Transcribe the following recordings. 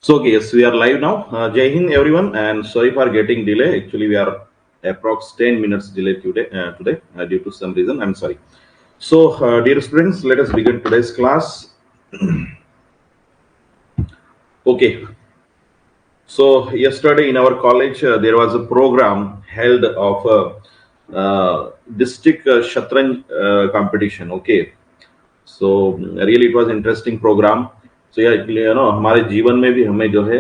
So okay, yes, we are live now. Jai Hind, everyone, and sorry for getting delay. Actually, we are approx 10 minutes delay today due to some reason. I'm sorry. So, dear students, let us begin today's class. Okay. So yesterday in our college there was a program held of a district Shatranj competition. Okay. So really it was interesting program. So हमारे जीवन में भी हमें जो है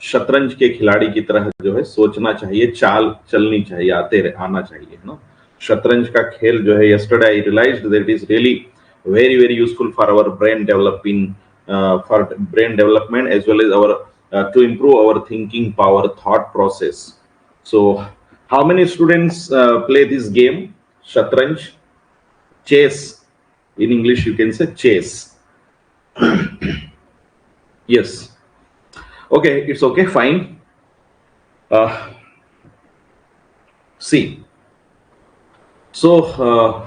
शतरंज के खिलाड़ी की तरह जो है सोचना चाहिए, चाल चलनी चाहिए, आना चाहिए ना. शतरंज का खेल जो है yesterday I realized that it is really very useful for our brain development as well as our to improve our thinking power, thought process. So how many students play this game, Shatranj? Chess. In English, you can say chess. Yes. Okay, it's okay, fine. Uh, see. So,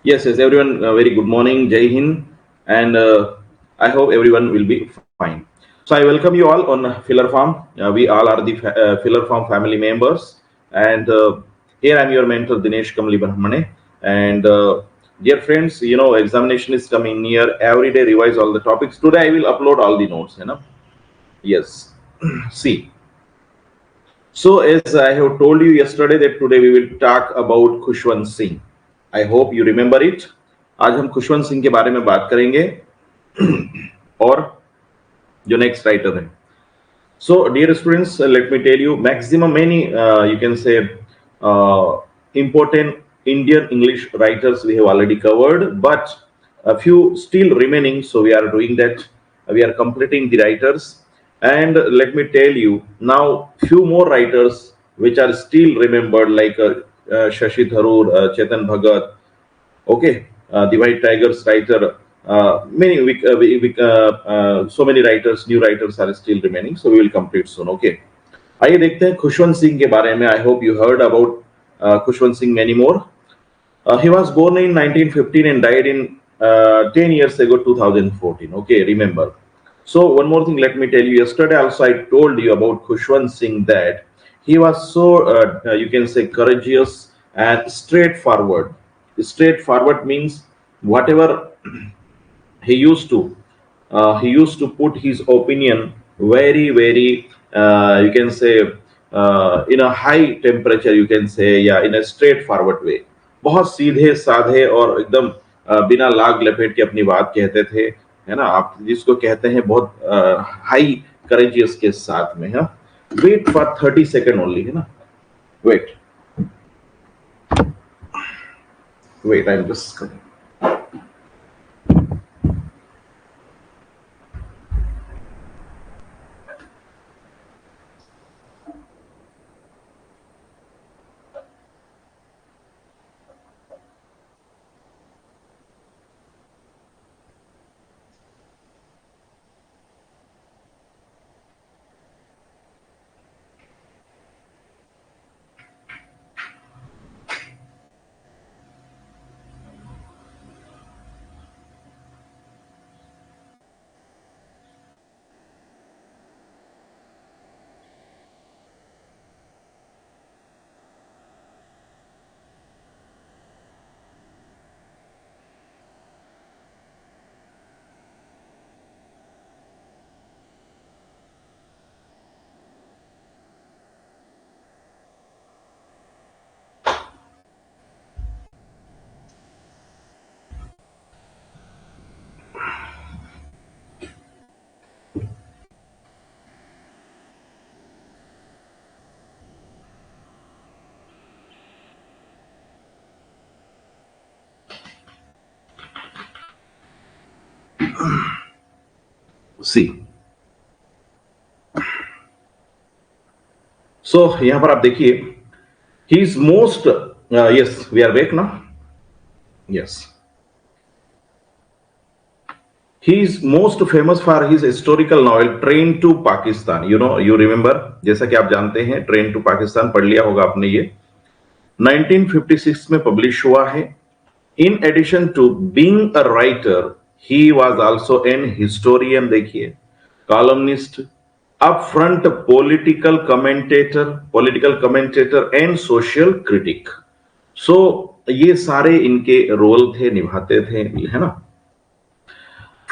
yes, everyone, very good morning, Jai Hind, and I hope everyone will be fine. So, I welcome you all on Filler Farm. We all are the Filler Farm family members, and here I'm your mentor, Dinesh Kamli Brahmane. And dear friends, examination is coming near. Every day, revise all the topics. Today, I will upload all the notes. Yes. See. So, as I have told you yesterday that today we will talk about Khushwant Singh. I hope you remember it. आज हम खुशवंत सिंह के बारे में बात करेंगे और जो next writer है. So, dear students, let me tell you, maximum many you can say important Indian English writers we have already covered, but a few still remaining. So we are doing that. We are completing the writers. And let me tell you now, few more writers which are still remembered, like Shashi Tharoor, Chetan Bhagat. Okay, the White Tigers writer. So many writers, new writers are still remaining. So we will complete soon. Okay. आइए देखते हैं खुशवंत सिंह के बारे में. I hope you heard about Khushwant Singh many more. He was born in 1915 and died in 10 years ago, 2014. Okay, remember. So one more thing, let me tell you. Yesterday also I told you about Khushwant Singh that he was so you can say courageous and straightforward. Straightforward means whatever he used to put his opinion very you can say in a high temperature, you can say, yeah, in a straightforward way. बहुत सीधे साधे और एकदम बिना लाग लपेट के अपनी बात कहते थे, है ना. आप जिसको कहते हैं बहुत हाई करेजियस के साथ में. है वेट फॉर 30 सेकेंड ओनली, है ना. Wait I am just. See. So यहां पर आप देखिए, he is most yes we are back ना. Yes, he is most famous for his historical novel train to Pakistan. you remember, जैसा कि आप जानते हैं, ट्रेन टू पाकिस्तान पढ़ लिया होगा आपने. ये 1956 में पब्लिश हुआ है. In addition to being a writer, he was also an historian. देखिए, columnist, upfront political commentator and social critic. So ये सारे इनके रोल थे, निभाते थे, है ना.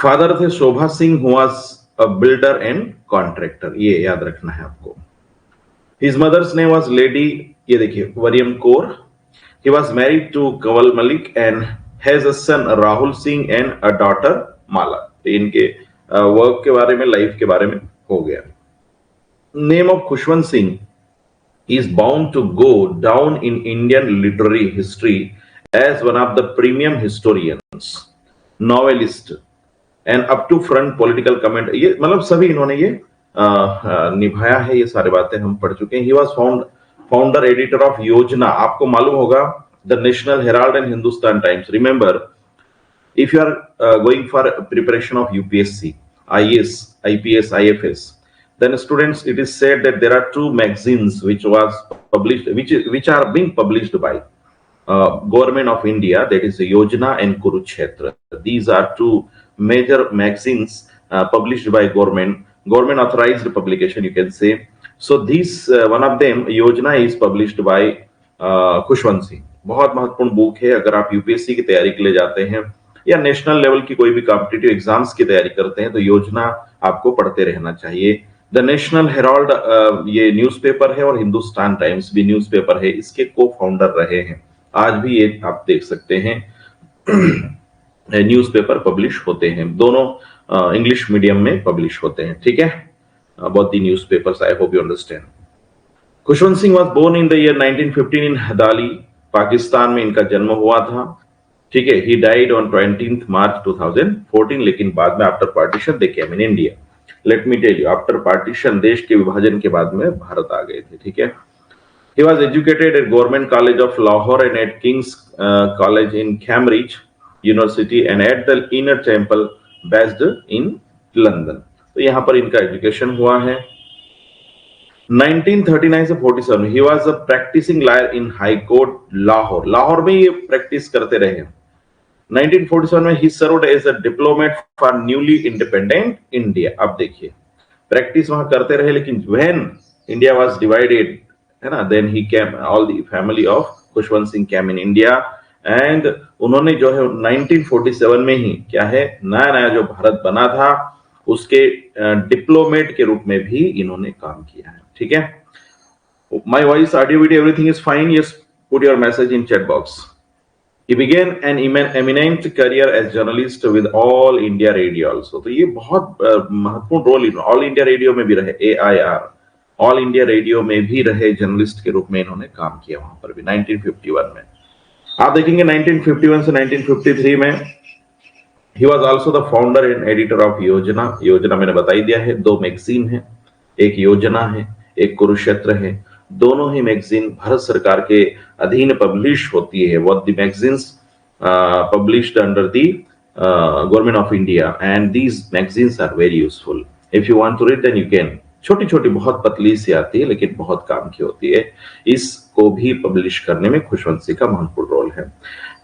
फादर थे Shobha Singh, who was a builder and contractor, ये याद रखना है आपको. His mother's name was lady, ये देखिए, Waryam Kaur. He was married to Kanwal Malik and has a son Rahul Singh and a daughter Mala. तो इनके वर्क के बारे में, लाइफ के बारे में हो गया. Name of Khushwant Singh is bound to go down in Indian literary history as one of the premium historians, novelist, and up to front political comment. ये मतलब सभी इन्होंने ये निभाया है. ये सारी बातें हम पढ़ चुके हैं. He was founder editor of योजना. आपको मालूम होगा, the National Herald and Hindustan Times. Remember, if you are going for preparation of UPSC, IAS, IPS, IFS, then students, it is said that there are two magazines which are being published by government of India, that is Yojana and Kurukshetra. These are two major magazines published by government authorized publication, you can say. So this one of them, Yojana, is published by Khushwant Singh. बहुत महत्वपूर्ण book है. अगर आप UPSC की तैयारी के लिए जाते हैं या नेशनल लेवल की कोई भी कॉम्पिटिटिव एग्जाम्स की तैयारी करते हैं, तो योजना आपको पढ़ते रहना चाहिए. द नेशनल हेराल्ड ये न्यूज़पेपर है और हिंदुस्तान टाइम्स भी न्यूज़पेपर है, इसके को फाउंडर रहे हैं. आज भी ये आप देख सकते हैं न्यूज़पेपर पब्लिश होते हैं. दोनों इंग्लिश मीडियम में पब्लिश होते हैं. ठीक है, about the newspapers, I hope you understand. Khushwant Singh was born in the year 1915 in Hadali, Pakistan में इनका जन्म हुआ था. ठीक है. ही डाइड ऑन 20 मार्च 2014, लेकिन बाद में after partition they came in India. Let me tell you, after partition, देश के विभाजन के बाद में भारत आ गए थे. ठीक है. He was educated at government college of Lahore and at King's college in Cambridge university and at the inner temple based in London. तो यहाँ पर इनका एजुकेशन हुआ है. 1939 से 47 he was a practising lawyer in high court Lahore. Lahore में ये practice करते रहे. 1947 में he served as a diplomat for newly independent India. अब देखिए, प्रैक्टिस वहां करते रहे, लेकिन व्हेन इंडिया वाज डिवाइडेड, है ना, then he came, all the family of Khushwant Singh came in India. And उन्होंने जो है 1947 में ही, क्या है, नया नया जो भारत बना था, उसके डिप्लोमेट के रूप में भी इन्होंने काम किया है. ठीक है. My voice, audio, video, everything is fine. Yes, put your message in chat box. He began an eminent career as journalist with All India Radio also. तो ये बहुत महत्वपूर्ण रोल ऑल इंडिया रेडियो में भी रहे. AIR, ऑल इंडिया रेडियो में भी रहे, जर्नलिस्ट के रूप में इन्होंने काम किया वहां पर भी 1951 में. आप देखेंगे 1951 से 1953 में he was also the founder and editor of योजना. योजना मैंने बता ही दिया है, दो मैगजीन है, एक योजना है, एक कुरुक्षेत्र है. दोनों ही मैगजीन भारत सरकार के अधीन पब्लिश होती है. What the magazines published under the government of India, and these magazines are very useful. If you want to read then you can. छोटी छोटी, बहुत पतली सी आती है, लेकिन बहुत काम की होती है. इसको भी पब्लिश करने में खुशवंत सिंह का महत्वपूर्ण रोल है.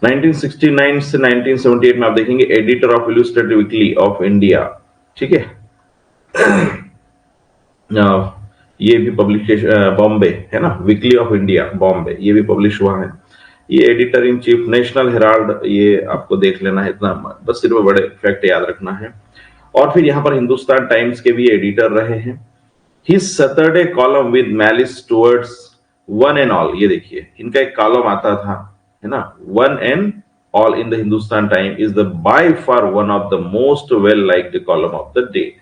1969 से 1978 में आप देखेंगे editor of illustrated weekly off India. ठीक है. ये भी पब्लिकेशन बॉम्बे, है ना, वीकली ऑफ इंडिया बॉम्बे, ये भी पब्लिश हुआ है. ये editor in chief national Herald, ये आपको देख लेना है, इतना बस सिर्फ बड़े फैक्ट याद रखना है. और फिर यहाँ पर हिंदुस्तान टाइम्स के भी एडिटर रहे हैं. His Saturday column with malice towards one and all, ये देखिए, इनका एक कॉलम आता था, है ना, one and all in the Hindustan time is the by far one of the most well liked column of the day.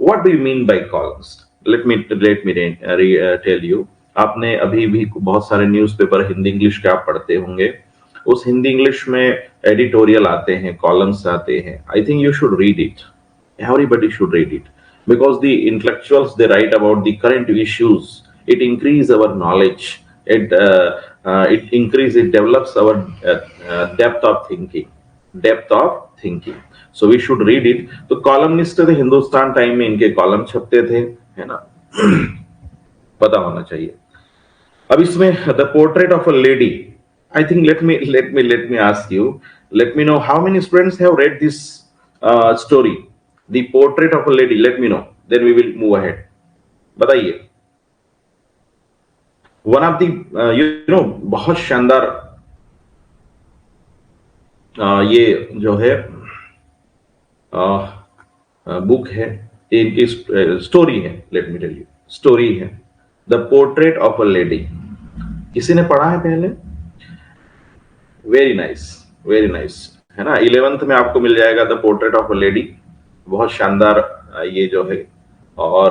What do you mean by columns? Let me tell you. आपने अभी भी बहुत सारे newspaper Hindi English के आप पढ़ते होंगे. उस हिंदी इंग्लिश में एडिटोरियल आते हैं, कॉलम्स आते हैं. I think you should read it. Everybody should read it, because the intellectuals, they write about the current issues. It increases our knowledge. It develops our depth of thinking. So we should read it. तो columnist थे Hindustan time में, इनके column छपते थे, है ना. पता होना चाहिए. अब इसमें the portrait of a lady, I think let me ask you, let me know how many students have read this story, the portrait of a lady. Let me know. Then we will move ahead. बताइए। One of the बहुत शानदार ये जो है book है, इनकी story है, let me tell you, story है the portrait of a lady. किसी ने पढ़ा है पहले? वेरी नाइस, वेरी नाइस, है ना। 11th में आपको मिल जाएगा the portrait of a lady. बहुत शानदार ये जो है, और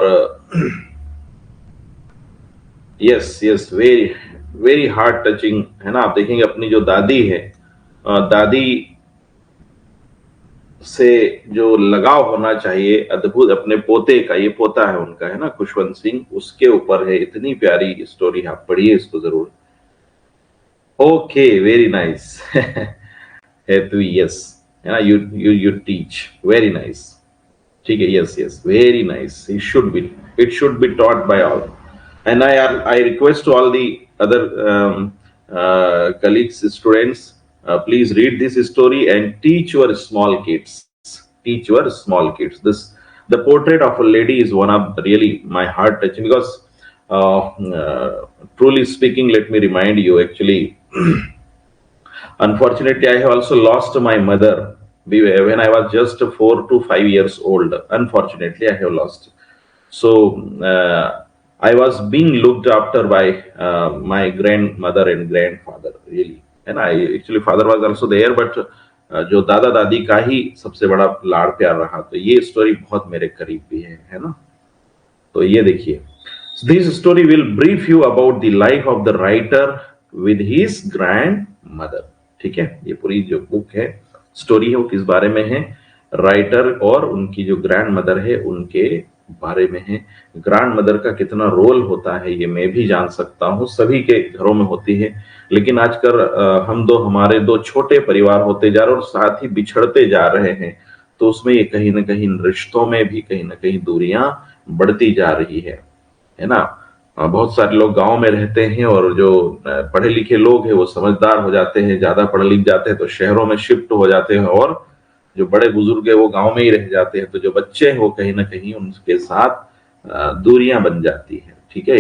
yes yes, very very heart touching, है ना। आप देखेंगे अपनी जो दादी है, दादी से जो लगाव होना चाहिए अद्भुत, अपने पोते का, ये पोता है उनका, है ना, खुशवंत सिंह, उसके ऊपर है। इतनी प्यारी स्टोरी, आप पढ़िए इसको जरूर। ओके, वेरी नाइस है तो, यस, है ना, you you you teach, very nice, ठीक है, yes yes, very nice. It should be taught by all, and I request to all the other colleagues, students, please read this story and teach your small kids. Teach your small kids. The portrait of a lady is one of really my heart touching, because truly speaking, let me remind you, actually, unfortunately, I have also lost my mother when I was just 4 to 5 years old. Unfortunately, I have lost. So I was being looked after by my grandmother and grandfather, really. And actually father was also there, but जो दादा दादी का ही सबसे बड़ा लाड़ प्यार रहा। तो ये स्टोरी बहुत मेरे करीब भी है ना। तो ये देखिए, this story will brief you about the life of the writer with his grand mother. ठीक है, ये पूरी जो बुक है, स्टोरी है, वो किस बारे में है? राइटर और उनकी जो ग्रैंड मदर है उनके बारे में है। ग्रैंड मदर का कितना रोल होता है ये मैं भी जान सकता हूँ, सभी के घरों में होती है, लेकिन आजकल हमारे दो छोटे परिवार होते जा रहे और साथ ही बिछड़ते जा रहे हैं। तो उसमें ये कहीं ना कहीं रिश्तों में भी कहीं ना कहीं दूरियां बढ़ती जा रही है ना। बहुत सारे लोग गांव में रहते हैं और जो पढ़े लिखे लोग हैं वो समझदार हो जाते हैं, ज्यादा पढ़ लिख जाते हैं तो शहरों में शिफ्ट हो जाते हैं, और जो बड़े बुजुर्ग है वो गांव में ही रह जाते हैं। तो जो बच्चे हैं वो कहीं ना कहीं उनके साथ दूरियां बन जाती है। ठीक है,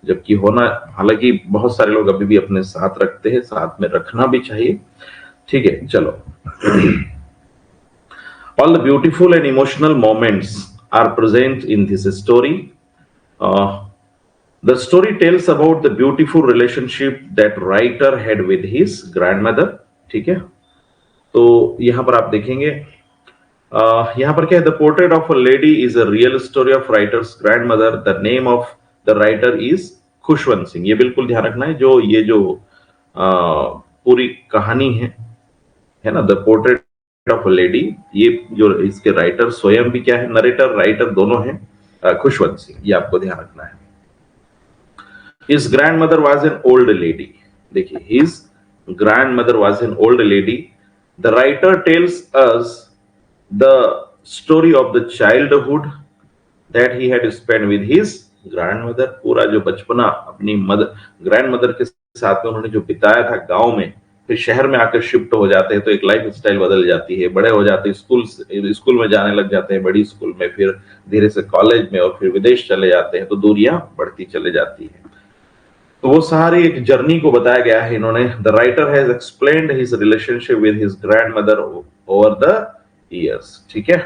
जबकि होना, हालांकि बहुत सारे लोग अभी भी अपने साथ रखते हैं, साथ में रखना भी चाहिए। ठीक है, चलो। All the beautiful and emotional moments are present in this story. The story tells about the beautiful relationship that writer had with his grandmother. ठीक है, तो यहां पर आप देखेंगे, यहां पर क्या है? The portrait of a lady is a real story of writers grand mother. The name of the writer is Khushwant Singh. ये बिल्कुल ध्यान रखना है, ये जो पूरी कहानी है ना, the portrait of a lady, ये जो इसके राइटर स्वयं भी क्या है, नरेटर राइटर दोनों हैं खुशवंत सिंह, ये आपको ध्यान रखना है। His grandmother was an old lady. देखिए, his grandmother was an old lady. The writer tells us the story of the childhood that he had spent with his grandmother. पूरा जो बचपना अपनी ग्रैंडमदर के साथ में उन्होंने जो बिताया था गांव में, फिर शहर में आकर शिफ्ट हो जाते हैं तो एक लाइफ स्टाइल बदल जाती है, बड़े हो जाते हैं, स्कूल में जाने लग जाते हैं, बड़ी स्कूल में, फिर धीरे से कॉलेज में, और फिर विदेश चले जाते हैं, तो दूरियां बढ़ती चले जाती है। तो वो सारी एक जर्नी को बताया गया है इन्होंने। The writer has explained his relationship with his grandmother over the years. ठीक है,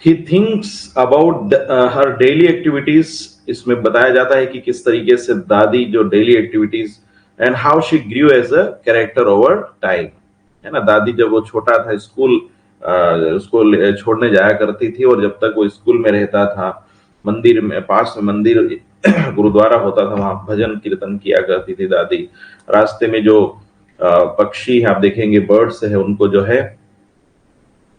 he thinks about her daily activities. इसमें बताया जाता है कि किस तरीके से दादी जो daily activities, and how she grew as a character over time, है ना। दादी जब वो छोटा था, स्कूल छोड़ने जाया करती थी, और जब तक वो स्कूल में रहता था, मंदिर में, पास में मंदिर गुरुद्वारा होता था, वहां भजन कीर्तन किया करती थी दादी। रास्ते में जो पक्षी है आप देखेंगे, बर्ड्स है, उनको जो है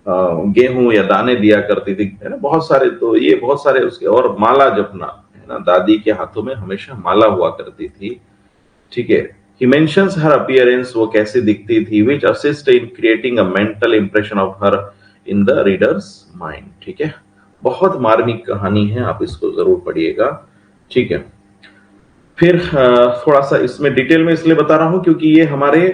गेहूं या दाने दिया करती थी, है ना, बहुत सारे। तो ये बहुत सारे उसके, और माला जपना, है ना, दादी के हाथों में हमेशा माला हुआ करती थी। ठीक है, he mentions her appearance, वो कैसी दिखती थी, which assist in creating a mental impression of her in the reader's mind। ठीक है, बहुत मार्मिक कहानी है, आप इसको जरूर पढ़िएगा। ठीक है, फिर थोड़ा सा इसमें डिटेल में इसलिए बता रहा हूं क्योंकि ये हमारे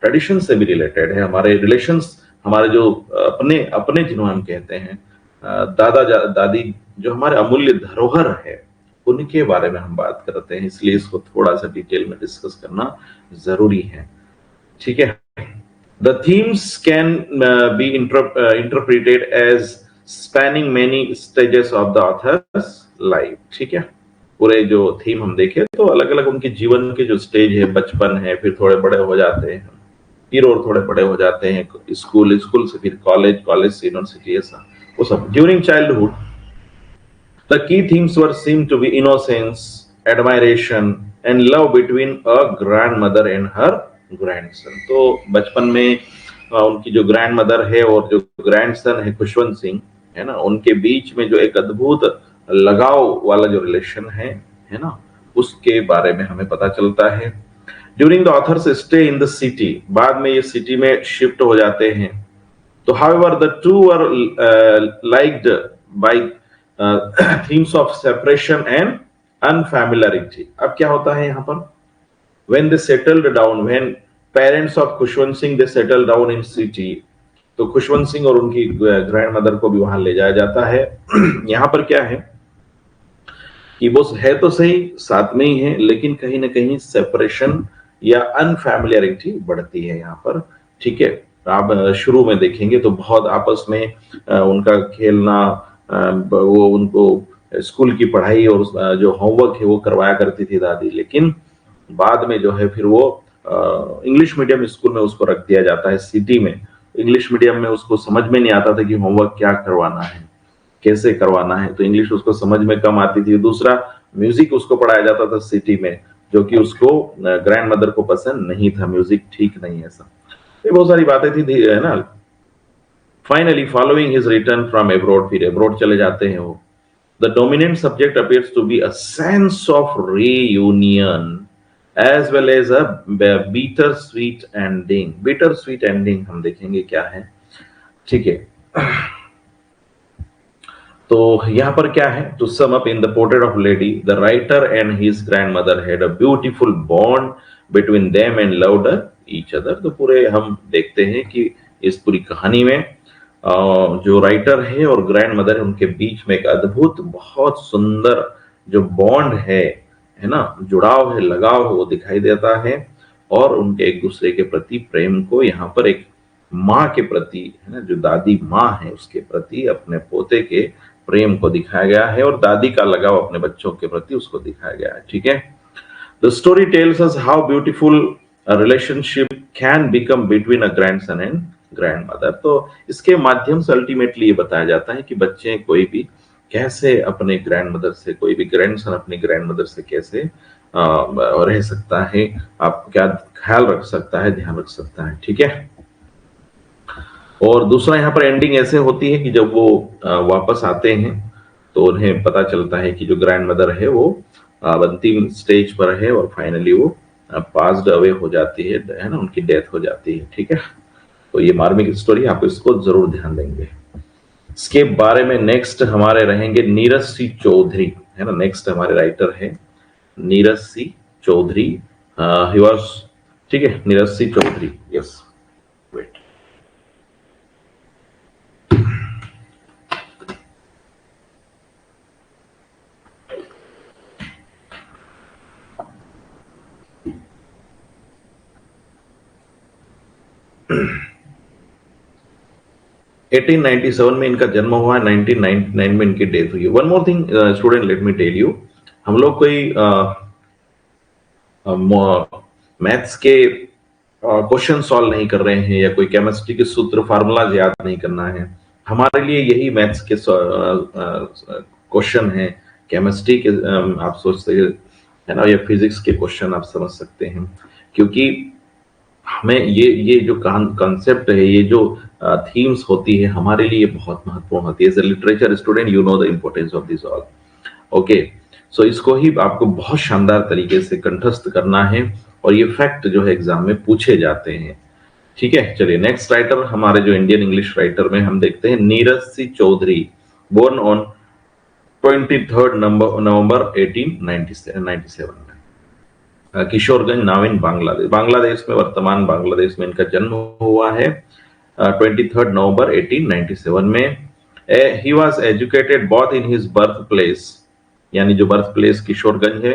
ट्रेडिशन से भी रिलेटेड है, हमारे रिलेशंस, हमारे जो अपने अपने जिन्हों हम कहते हैं दादा दादी, जो हमारे अमूल्य धरोहर है, उनके बारे में हम बात करते हैं, इसलिए इसको थोड़ा सा डिटेल में डिस्कस करना जरूरी है। ठीक है। The themes can be interpreted as spanning many stages of the author's life. ठीक है। पूरे जो थीम हम देखें तो अलग अलग उनके जीवन के जो स्टेज है, बचपन है, फिर थोड़े बड़े हो जाते हैं, फिर और थोड़े बड़े हो जाते हैं, स्कूल, स्कूल से फिर कॉलेज, कॉलेज से यूनिवर्सिटी, ऐसा वो सब। During childhood the key themes were seem to be innocence, admiration and love between a grand mother and her grandson. तो बचपन में उनकी जो ग्रैंड मदर है और जो ग्रैंडसन है खुशवंत सिंह, है ना, उनके बीच में जो एक अद्भुत लगाव वाला जो रिलेशन है ना, उसके बारे में हमें पता चलता है। During the author's stay in the city, बाद में ये सिटी में शिफ्ट हो जाते हैं। तो however the two are liked by themes of separation and unfamiliarity. अब क्या होता है यहाँ पर, when they settled down, when parents of Khushwant Singh they settled down in city, तो खुशवंत सिंह और उनकी ग्रैंड मदर को भी वहां ले जाया जाता है। यहाँ पर क्या है कि वो है तो सही, साथ में ही है, लेकिन कहीं ना कहीं सेपरेशन या अनफैमिलियरिटी बढ़ती है यहाँ पर। ठीक है। आप शुरू में देखेंगे तो बहुत आपस में उनका खेलना, वो उनको स्कूल की पढ़ाई और जो होमवर्क है वो करवाया करती थी दादी, लेकिन बाद में जो है फिर वो इंग्लिश मीडियम स्कूल में उसको रख दिया जाता है सिटी में। इंग्लिश मीडियम में उसको समझ में नहीं आता था कि होमवर्क क्या करवाना है, कैसे करवाना है, तो इंग्लिश उसको समझ में कम आती थी। दूसरा, म्यूजिक उसको पढ़ाया जाता था सिटी में, जो कि उसको ग्रैंड मदर को पसंद नहीं था, म्यूजिक ठीक नहीं है, ऐसा ये बहुत सारी बातें थी, है ना। Finally following his return from abroad, फिर एब्रॉड चले जाते हैं वो। The dominant subject appears to be a sense of reunion as well as a bitter sweet ending। bitter sweet ending हम देखेंगे क्या है। ठीक है। तो यहां पर क्या है, to sum up, in the portrait of lady the writer and his grand mother had a beautiful bond between them and loved each other. तो पूरे हम देखते हैं कि इस पूरी कहानी में जो राइटर है और ग्रैंड मदर है, उनके बीच में एक अद्भुत, बहुत सुंदर जो बॉन्ड है ना, जुड़ाव है, लगाव है, वो दिखाई देता है। और उनके एक दूसरे के प्रति प्रेम को यहाँ पर एक माँ के प्रति, है ना, जो दादी माँ है उसके प्रति अपने पोते के प्रेम को दिखाया गया है, और दादी का लगाव अपने बच्चों के प्रति उसको दिखाया गया है। ठीक है। The story tells us how beautiful relationship can become between a grandson and grand mother. तो इसके माध्यम से अल्टीमेटली ये बताया जाता है कि बच्चे कोई भी कैसे अपने ग्रैंड मदर से, कोई भी ग्रैंडसन अपनी ग्रैंड मदर से कैसे रह सकता है, आप क्या ख्याल रख सकता है, ध्यान रख सकता है। ठीक है। और दूसरा यहाँ पर एंडिंग ऐसे होती है कि जब वो वापस आते हैं तो उन्हें पता चलता है कि जो ग्रैंड मदर है वो अंतिम स्टेज पर है और फाइनली वो पास्ड अवे हो जाती है ना, उनकी डेथ हो जाती है। ठीक है। तो ये मार्मिक स्टोरी, आप इसको जरूर ध्यान देंगे। इसके बारे में नेक्स्ट हमारे रहेंगे नीरज सी चौधरी, है ना। नेक्स्ट हमारे राइटर है नीरज सी चौधरी। ही वाज, ठीक है, नीरज सी चौधरी, यस। वेट, एटीन 97 में इनका जन्म हुआ, 1999 में इनकी डेथ हुई। One more thing student, let me tell you, हम लोग कोई मैथ्स के क्वेश्चन सॉल्व नहीं कर रहे हैं या कोई केमिस्ट्री के सूत्र फार्मूलाज याद नहीं करना है। हमारे लिए यही मैथ्स के क्वेश्चन है, केमिस्ट्री के आप सोचते है ना, या फिजिक्स के क्वेश्चन आप समझ सकते हैं, क्योंकि हमें ये जो कॉन्सेप्ट है, ये जो थीम्स होती है, हमारे लिए बहुत महत्वपूर्ण होती है। As a literature student you know the importance of this all. Okay, so इसको ही आपको बहुत शानदार तरीके से कंठस्थ करना है, और ये फैक्ट जो है एग्जाम में पूछे जाते हैं। ठीक है। चलिए नेक्स्ट राइटर हमारे जो इंडियन इंग्लिश राइटर में हम देखते हैं नीरज सी चौधरी, बोर्न ऑन 23 नवंबर 1897 में, किशोरगंज, नाव इन बांग्लादेश। बांग्लादेश में, वर्तमान बांग्लादेश में इनका जन्म हुआ है। 23 नवंबर 1897 में। He was educated both in his birth place, यानी जो बर्थ प्लेस किशोरगंज है,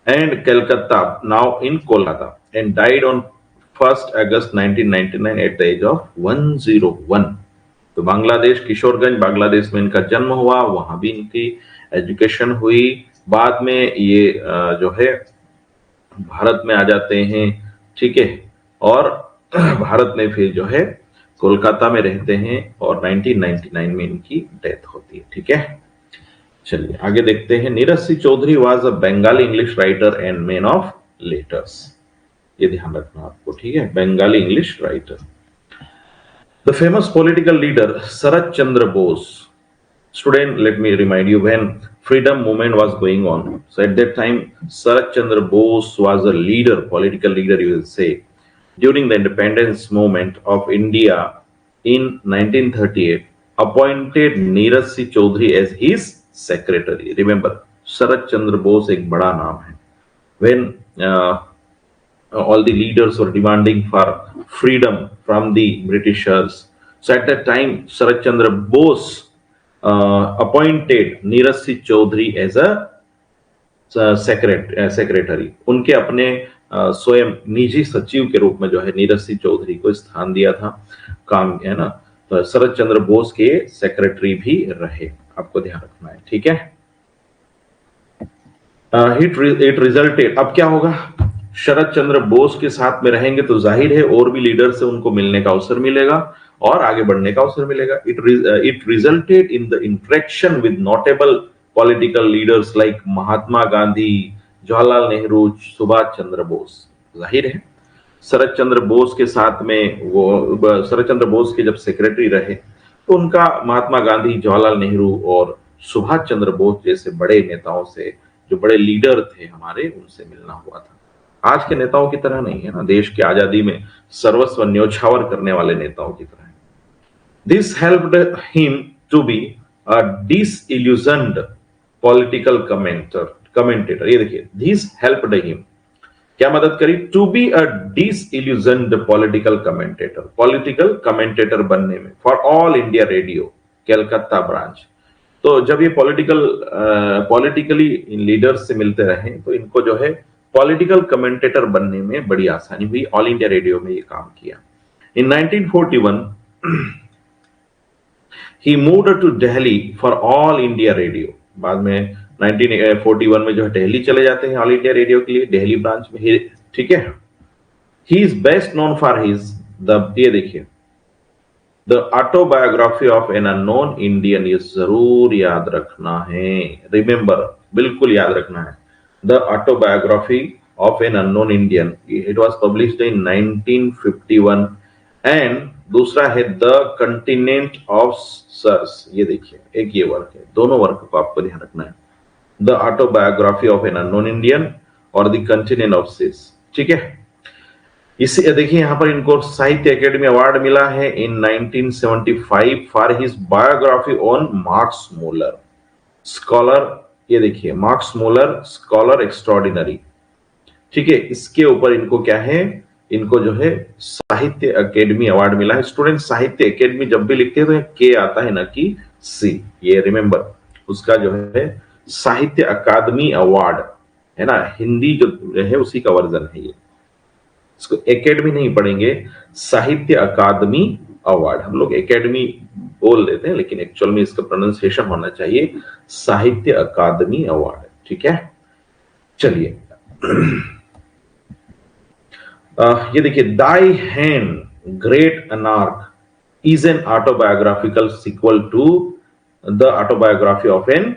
and Calcutta, now in Kolkata, and died on 1 August 1999 at the age of 101। तो बांग्लादेश, किशोरगंज बांग्लादेश में इनका जन्म हुआ, वहां भी इनकी एजुकेशन हुई। बाद में ये जो है भारत में आ जाते हैं, ठीक है, और भारत में फिर जो है कोलकाता में रहते हैं, और 1999 में इनकी डेथ होती है, ठीक है। चलिए आगे देखते हैं। Neeraj Singh Chaudhary was a Bengali English writer and man of letters, ये ध्यान रखना आपको, ठीक है, Bengali English writer. The famous political leader Sharad Chandra Bose, student, let me remind you, when freedom movement was going on, so at that time Sarat Chandra Bose was a leader, political leader you will say, during the independence movement of India in 1938, appointed Neeraj Singh Chaudhary as his secretary. Remember, Sarat Chandra Bose एक बड़ा नाम है। when all the leaders were demanding for freedom from the Britishers, so at that time Sarat Chandra Bose appointed Neeraj Singh Chaudhary as a secretary, उनके अपने स्वयं निजी सचिव के रूप में जो है नीरज सिंह चौधरी को स्थान दिया था, काम है ना। तो शरद चंद्र बोस के सेक्रेटरी भी रहे, आपको ध्यान रखना है, ठीक है। इट रिजल्टेड, अब क्या होगा, शरद चंद्र बोस के साथ में रहेंगे तो जाहिर है और भी लीडर से उनको मिलने का अवसर मिलेगा और आगे बढ़ने का अवसर मिलेगा। It resulted in the interaction with notable political leaders like Mahatma Gandhi, Jawaharlal Nehru, Subhash Chandra Bose. जाहिर है शरद चंद्र बोस के साथ में, वो शरद चंद्र बोस के जब सेक्रेटरी रहे तो उनका महात्मा गांधी, जवाहरलाल नेहरू और सुभाष चंद्र बोस जैसे बड़े नेताओं से, जो बड़े लीडर थे हमारे, उनसे मिलना हुआ था। आज के नेताओं की तरह नहीं है ना, देश की आजादी में सर्वस्व न्योछावर करने वाले नेताओं की तरह। This helped him to be a disillusioned political commentator. ये देखिए, दिस हेल्प्ड हिम, क्या मदद करी, to be a disillusioned political commentator बनने में, for all India Radio Calcutta branch. तो जब ये पॉलिटिकली लीडर्स से मिलते रहे तो इनको जो है पॉलिटिकल कमेंटेटर बनने में बड़ी आसानी हुई। ऑल इंडिया रेडियो में ये काम किया। In 1941 he moved to Delhi for all India radio. बाद में 1941 में जो है दिल्ली चले जाते हैं ऑल इंडिया रेडियो के लिए, दिल्ली ब्रांच में, ठीक है। He is best known for his ये देखिए, the autobiography of an unknown Indian, ये जरूर याद रखना है, रिमेंबर, बिल्कुल याद रखना है। The autobiography of an unknown Indian, it was published in 1951। And दूसरा है द कंटिनेंट ऑफ सर्स, ये देखिए, एक ये वर्क है, दोनों वर्क को आपको ध्यान रखना है, the autobiography of an unknown Indian और द कंटिनेंट ऑफ सर्स, ठीक है। इसे देखिए, यहां पर इनको साहित्य अकेडमी अवार्ड मिला है इन 1975 for his biography on marks Müller, scholar, ये देखिए, मार्क्स मूलर स्कॉलर एक्स्ट्राऑर्डिनरी, ठीक है। इसके ऊपर इनको क्या है, इनको जो है साहित्य अकेडमी अवार्ड मिला है। स्टूडेंट, साहित्य अकेडमी जब भी लिखते हैं तो के आता है ना कि सी, ये रिमेंबर, उसका जो है साहित्य अकादमी अवार्ड है ना, हिंदी जो है उसी का वर्जन है ये, इसको एकेडमी नहीं पढ़ेंगे, साहित्य अकादमी अवार्ड। हम लोग एकेडमी बोल देते हैं लेकिन एक्चुअल में इसका प्रोनाउंसिएशन होना चाहिए साहित्य अकादमी अवार्ड, ठीक है। चलिए ये देखिए, thy hand great anarch is an autobiographical sequel to the autobiography of an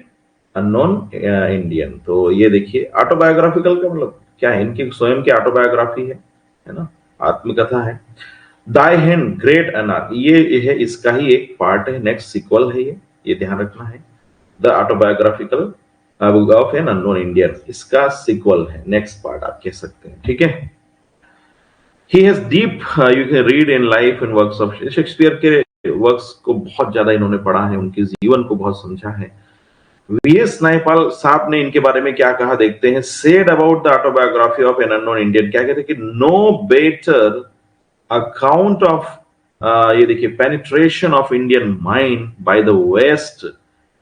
unknown Indian. तो ये देखिए, ऑटोबायोग्राफिकल का मतलब क्या है, इनकी स्वयं की ऑटोबायोग्राफी है ना, आत्मकथा है। दाई हैंड ग्रेट अनार्क, ये है इसका ही एक पार्ट है, नेक्स्ट सीक्वल है ये ध्यान रखना है। The autobiographical of an unknown Indian, इसका सीक्वल है, नेक्स्ट पार्ट आप कह सकते हैं, ठीक है। He has deep, you can read in life and works of Shakespeare के वर्क्स को बहुत ज्यादा इन्होंने पढ़ा है, उनके जीवन को बहुत समझा है। वीएस नायपाल साहब ने इनके बारे में क्या कहा, देखते हैं। Said about the autobiography of an unknown Indian, क्या कहते हैं कि नो बेटर अकाउंट ऑफ ये देखिए, penetration of Indian mind by the west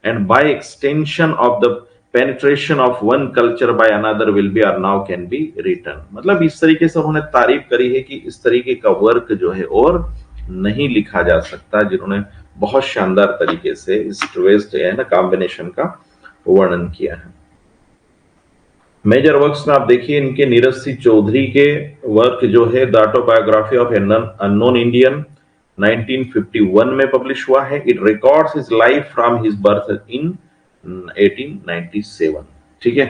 and by extension of the penetration of one culture by another will be और now can be return. मतलब इस तरीके से उन्होंने तारीफ करी है कि इस तरीके का वर्क जो है और नहीं लिखा जा सकता, जिन्होंने बहुत शानदार तरीके से ईस्ट वेस्ट है ना कॉम्बिनेशन का वर्णन किया है। मेजर वर्क्स में आप देखिए इनके नीरज सिंह चौधरी के वर्क जो है the autobiography of unknown Indian 1951 में पब्लिश हुआ है। It records his life from his birth in 1897। ठीक है,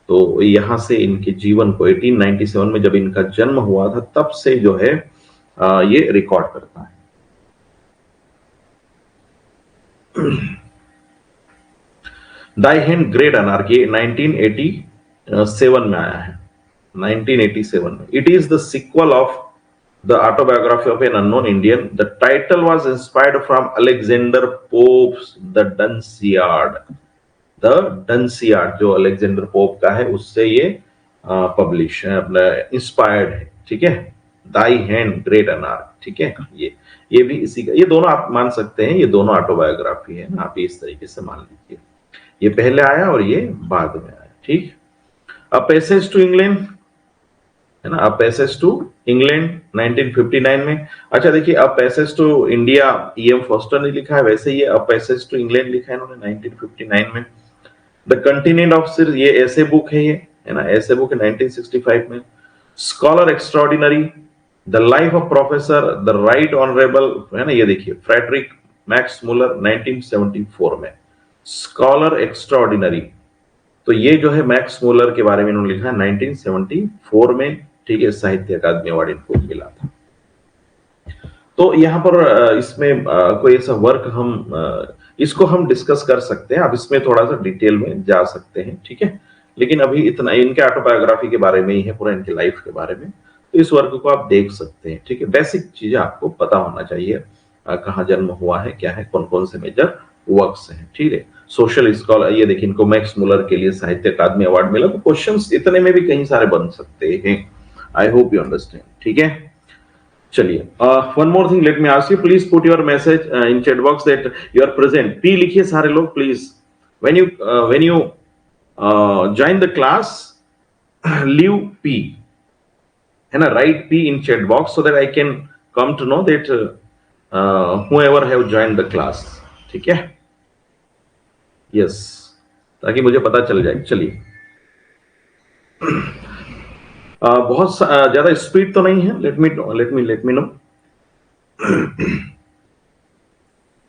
तो यहां से इनके जीवन को 1897 में जब इनका जन्म हुआ था तब से जो है ये रिकॉर्ड करता है। दाई हैंड ग्रेट अनार्की 1987 में आया है, 1987 में। It is the sequel of the autobiography of an unknown Indian. The title was inspired from Alexander Pope's the Dunciad. The Dunciad जो अलेक्जेंडर पोप का है उससे ये पब्लिश है, अपना इंस्पायर्ड है। ठीक है, दाई हैंड ग्रेट अनार्क। ठीक है, ये भी इसी का, ये दोनों आप मान सकते हैं, ये दोनों ऑटोबायोग्राफी है ना, आप इस तरीके से मान लीजिए। ये पहले आया और ये बाद में आया। ठीक, अ पैसेज टू इंग्लैंड है ना, अ पैसेज टू इंग्लैंड 1959 में। अच्छा देखिए, a passage to India E.M. Foster ने लिखा है, वैसे ये अ पैसेज टू इंग्लैंड लिखा है इन्होंने 1959 में। द कंटिनेंट ऑफ सिर, ये ऐसे बुक है, ये है ना, ऐसे बुक है 1965 में। Scholar extraordinary, the life of professor the right honourable, है ना, ये देखिए फ्रेडरिक मैक्स मुलर 1974 में। स्कॉलर एक्स्ट्राऑर्डिनरी, तो ये जो है मैक्स मुलर के बारे में इन्होंने लिखा है 1974 में। ठीक है, साहित्य अकादमी अवार्ड इनको मिला था। तो यहाँ पर इसमें कोई ऐसा वर्क हम इसको हम डिस्कस कर सकते हैं, आप इसमें थोड़ा सा डिटेल में जा सकते हैं। ठीक है, लेकिन अभी इतना इनके ऑटोबायोग्राफी के बारे में ही है, पूरा इनके लाइफ के बारे में, तो इस वर्क को आप देख सकते हैं। ठीक है, बेसिक चीजें आपको पता होना चाहिए, कहाँ जन्म हुआ है, क्या है, कौन कौन से मेजर वर्क्स हैं। ठीक है, सोशल स्कॉलर, ये देखिए इनको मैक्स मुलर के लिए साहित्य अकादमी अवार्ड मिला। तो क्वेश्चंस इतने में भी कई सारे बन सकते हैं। I hope you understand. ठीक है, चलिए, one more thing let me ask you, please put your message in chat box that you are present. P लिखिए सारे लोग please. When you join the class, leave P, है ना, write P in chat box so that I can come to know that whoever have joined the class। ठीक है, yes, ताकि मुझे पता चल जाए। चलिए, बहुत ज्यादा स्पीड तो नहीं है, लेट मी नो।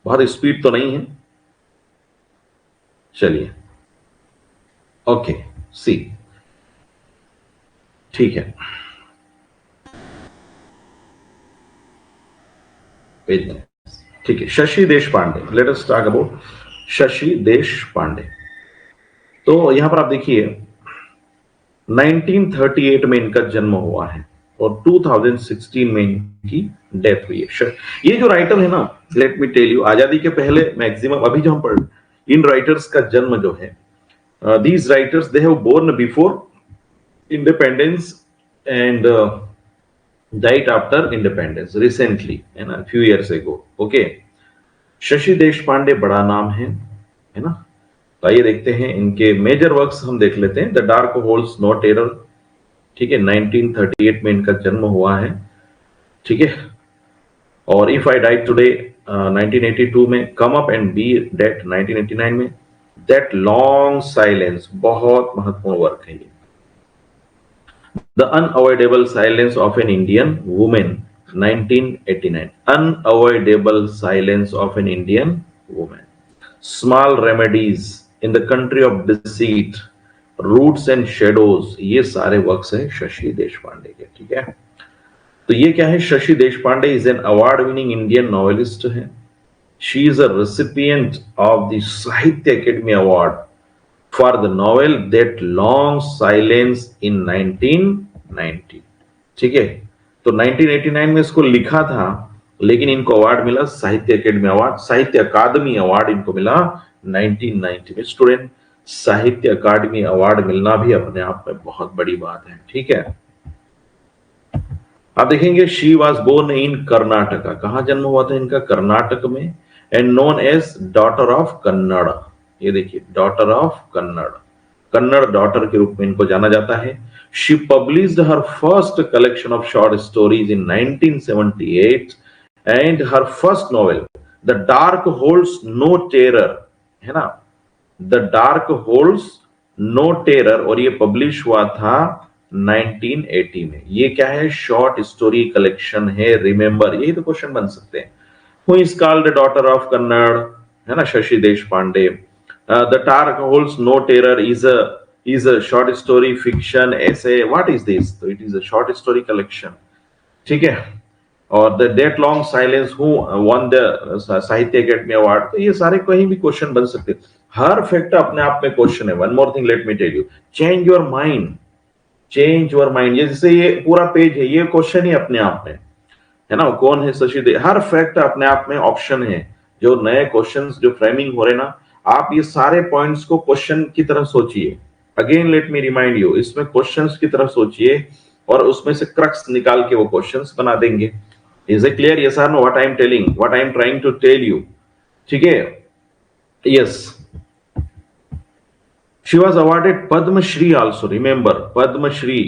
बहुत स्पीड तो नहीं है। चलिए, ओके, सी, ठीक है, ठीक है। Shashi Deshpande, let us talk about Shashi Deshpande. तो यहां पर आप देखिए 1938 में इनका जन्म हुआ है और 2016 में इनकी डेथ हुई है। ये जो राइटर है ना, लेट मी टेल यू, आजादी के पहले मैक्सिमम, अभी जो हम पढ़, इन राइटर्स का जन्म जो है, these writers they have born before independence and died after independence recently, है ना, few years ago। Okay, Shashi Deshpande बड़ा नाम है ना। तो आइए देखते हैं इनके मेजर वर्क्स, हम देख लेते हैं। The dark holds no terror, ठीक है, 1938 में इनका जन्म हुआ है। ठीक है, और इफ आई डाइड टुडे 1982 में, come up and B dead 1989 में, दैट लॉन्ग साइलेंस, बहुत महत्वपूर्ण वर्क है ये। The Unavoidable Silence of an Indian Woman 1989, Unavoidable Silence of an Indian Woman, Small Remedies in the Country of Deceit, Roots and Shadows, ये सारे works हैं शशि देशपांडे के। ठीक है, तो ये क्या है, Shashi Deshpande is an award winning Indian novelist है। She is a recipient of the Sahitya Akademi award for the novel That Long Silence in 1990। ठीक है, तो 1989 में इसको लिखा था, लेकिन इनको अवार्ड मिला, साहित्य अकेडमी अवार्ड, साहित्य अकादमी अवार्ड इनको मिला 1990 में। स्टूडेंट, साहित्य अकादमी अवार्ड मिलना भी अपने आप में बहुत बड़ी बात है। ठीक है, आप देखेंगे she was born in Karnataka, कहां जन्म हुआ था इनका, कर्नाटक में, and known as daughter of Kannada. ये देखिए, daughter of Kannada, Kannada daughter के रूप में इनको जाना जाता है। She published her first collection of short stories in 1978 and her first novel the dark holds no terror, है ना, the dark holds no terror, और ये पब्लिश हुआ था 1980 में। ये क्या है, शॉर्ट स्टोरी कलेक्शन है, रिमेंबर, यही तो क्वेश्चन बन सकते हैं। Who is called daughter of Kannada, है ना, Shashi Deshpande. The dark holds no terror is a short story fiction ऐसे, व्हाट इज दिस, तो it is a short story collection, ठीक है। और the that long silence, who won the Sahitya Akademi award, तो ये सारे कहीं भी क्वेश्चन बन सकते हैं। हर फैक्ट अपने आप में क्वेश्चन है। One more thing let me tell you, change your mind, change your mind. जैसे ये पूरा पेज है, ये क्वेश्चन ही अपने आप में है ना, कौन है शशि देव, हर फैक्ट अपने आप में ऑप्शन है। जो नए क्वेश्चंस जो फ्रेमिंग हो रहे ना, आप ये सारे पॉइंट्स को क्वेश्चन की तरह सोचिए। Again let me remind you, इसमें क्वेश्चंस की तरह सोचिए और उसमें से क्रक्स निकाल के वो क्वेश्चंस बना देंगे। इज इट क्लियर, यस और no, what I am telling, what I am trying to tell you, ठीक है। Yes, she was awarded Padma Shri also, remember Padma Shri.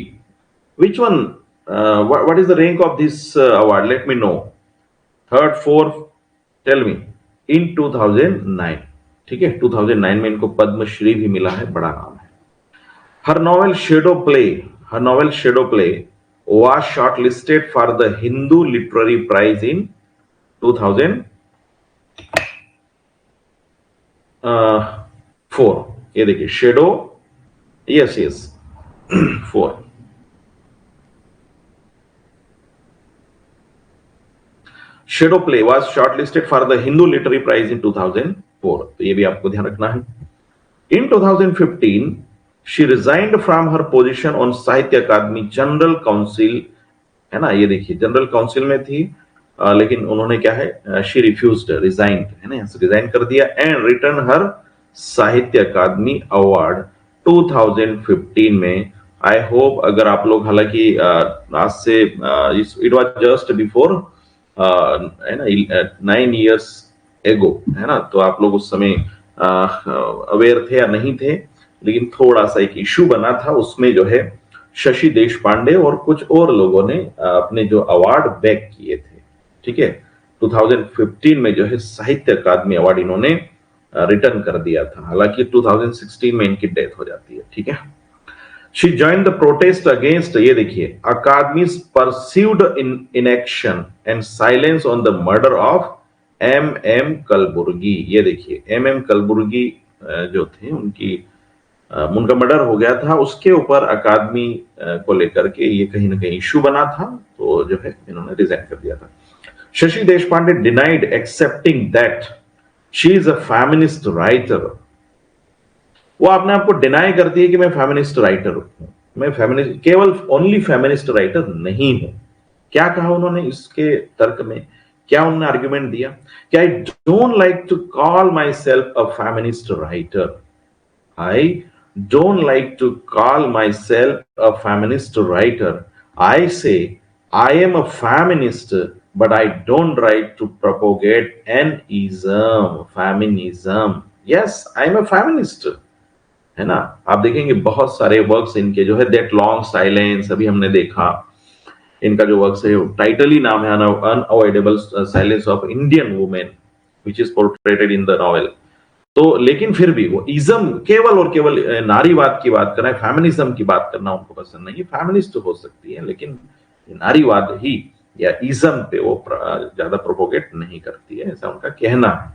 Which one, what is the rank of this award, let me know, third, fourth, tell me, in 2009, ठीक है, 2009 में इनको पद्म श्री भी मिला है, बड़ा नाम है। Her novel shadow play was shortlisted for the Hindu Literary Prize in 2004। ये देखिए, shadow, yes yes 4, shadow play was shortlisted for the Hindu literary prize in 2004, तो ये भी आपको ध्यान रखना है। In 2015 she resigned from her position on Sahitya Akademi general council, है ना, ये देखिए जनरल काउंसिल में थी, लेकिन उन्होंने क्या है, शी रिफ्यूज्ड, रिजाइंड, है ना, यहां से रिजाइन कर दिया, एंड रिटर्न हर साहित्य अकादमी अवार्ड 2015 में। आई होप, अगर आप लोग, हालांकि आज से इट वाज जस्ट बिफोर, है ना, 9 years एगो, है ना, तो आप लोग उस समय अवेयर थे या नहीं थे, लेकिन थोड़ा सा एक इश्यू बना था, उसमें जो है शशि देश पांडे और कुछ और लोगों ने अपने जो अवार्ड बैक किए थे, ठीक है। 2015 में जो है साहित्य अकादमी अवार्ड इन्होंने रिटर्न कर दिया था, हालांकि 2016 में इनकी डेथ हो जाती है, ठीक है। She joined the protest against, ये देखिए, Academy's perceived inaction and silence on the murder of M.M. Kalaburagi. ये देखिए, M.M. कलबुर्गी जो थे, उनका मर्डर हो गया था, उसके ऊपर अकादमी को लेकर के ये कहीं ना कहीं इश्यू बना था, तो जो है इन्होंने रिजाइन कर दिया था। Shashi Deshpande denied accepting that she is a feminist writer. वो अपने आप को डिनाई करती है कि मैं फेमिनिस्ट राइटर हूं, मैं फेमिनिस्ट, केवल ओनली फेमिनिस्ट राइटर नहीं हूं। क्या कहा उन्होंने इसके तर्क में, क्या उन्होंने आर्ग्यूमेंट दिया कि I don't like to call myself a feminist writer, I don't like to call myself a feminist writer, I say I am a feminist but I don't like to propagate an ism, feminism. Yes, I am a feminist, है ना। आप देखेंगे बहुत सारे works इनके जो है, that long silence, अभी हमने देखा इनका जो वर्क्स है, टाइटल ही नाम है unavoidable silence of Indian women which is portrayed in the novel. तो लेकिन फिर भी वो इज्म, केवल और केवल नारीवाद की बात करना है, फेमिनिज्म की बात करना उनको पसंद नहीं है। फेमिनिस्ट हो सकती है, लेकिन नारीवाद ही या इज्म पे वो ज्यादा प्रोपोगेट नहीं करती है, ऐसा उनका कहना है,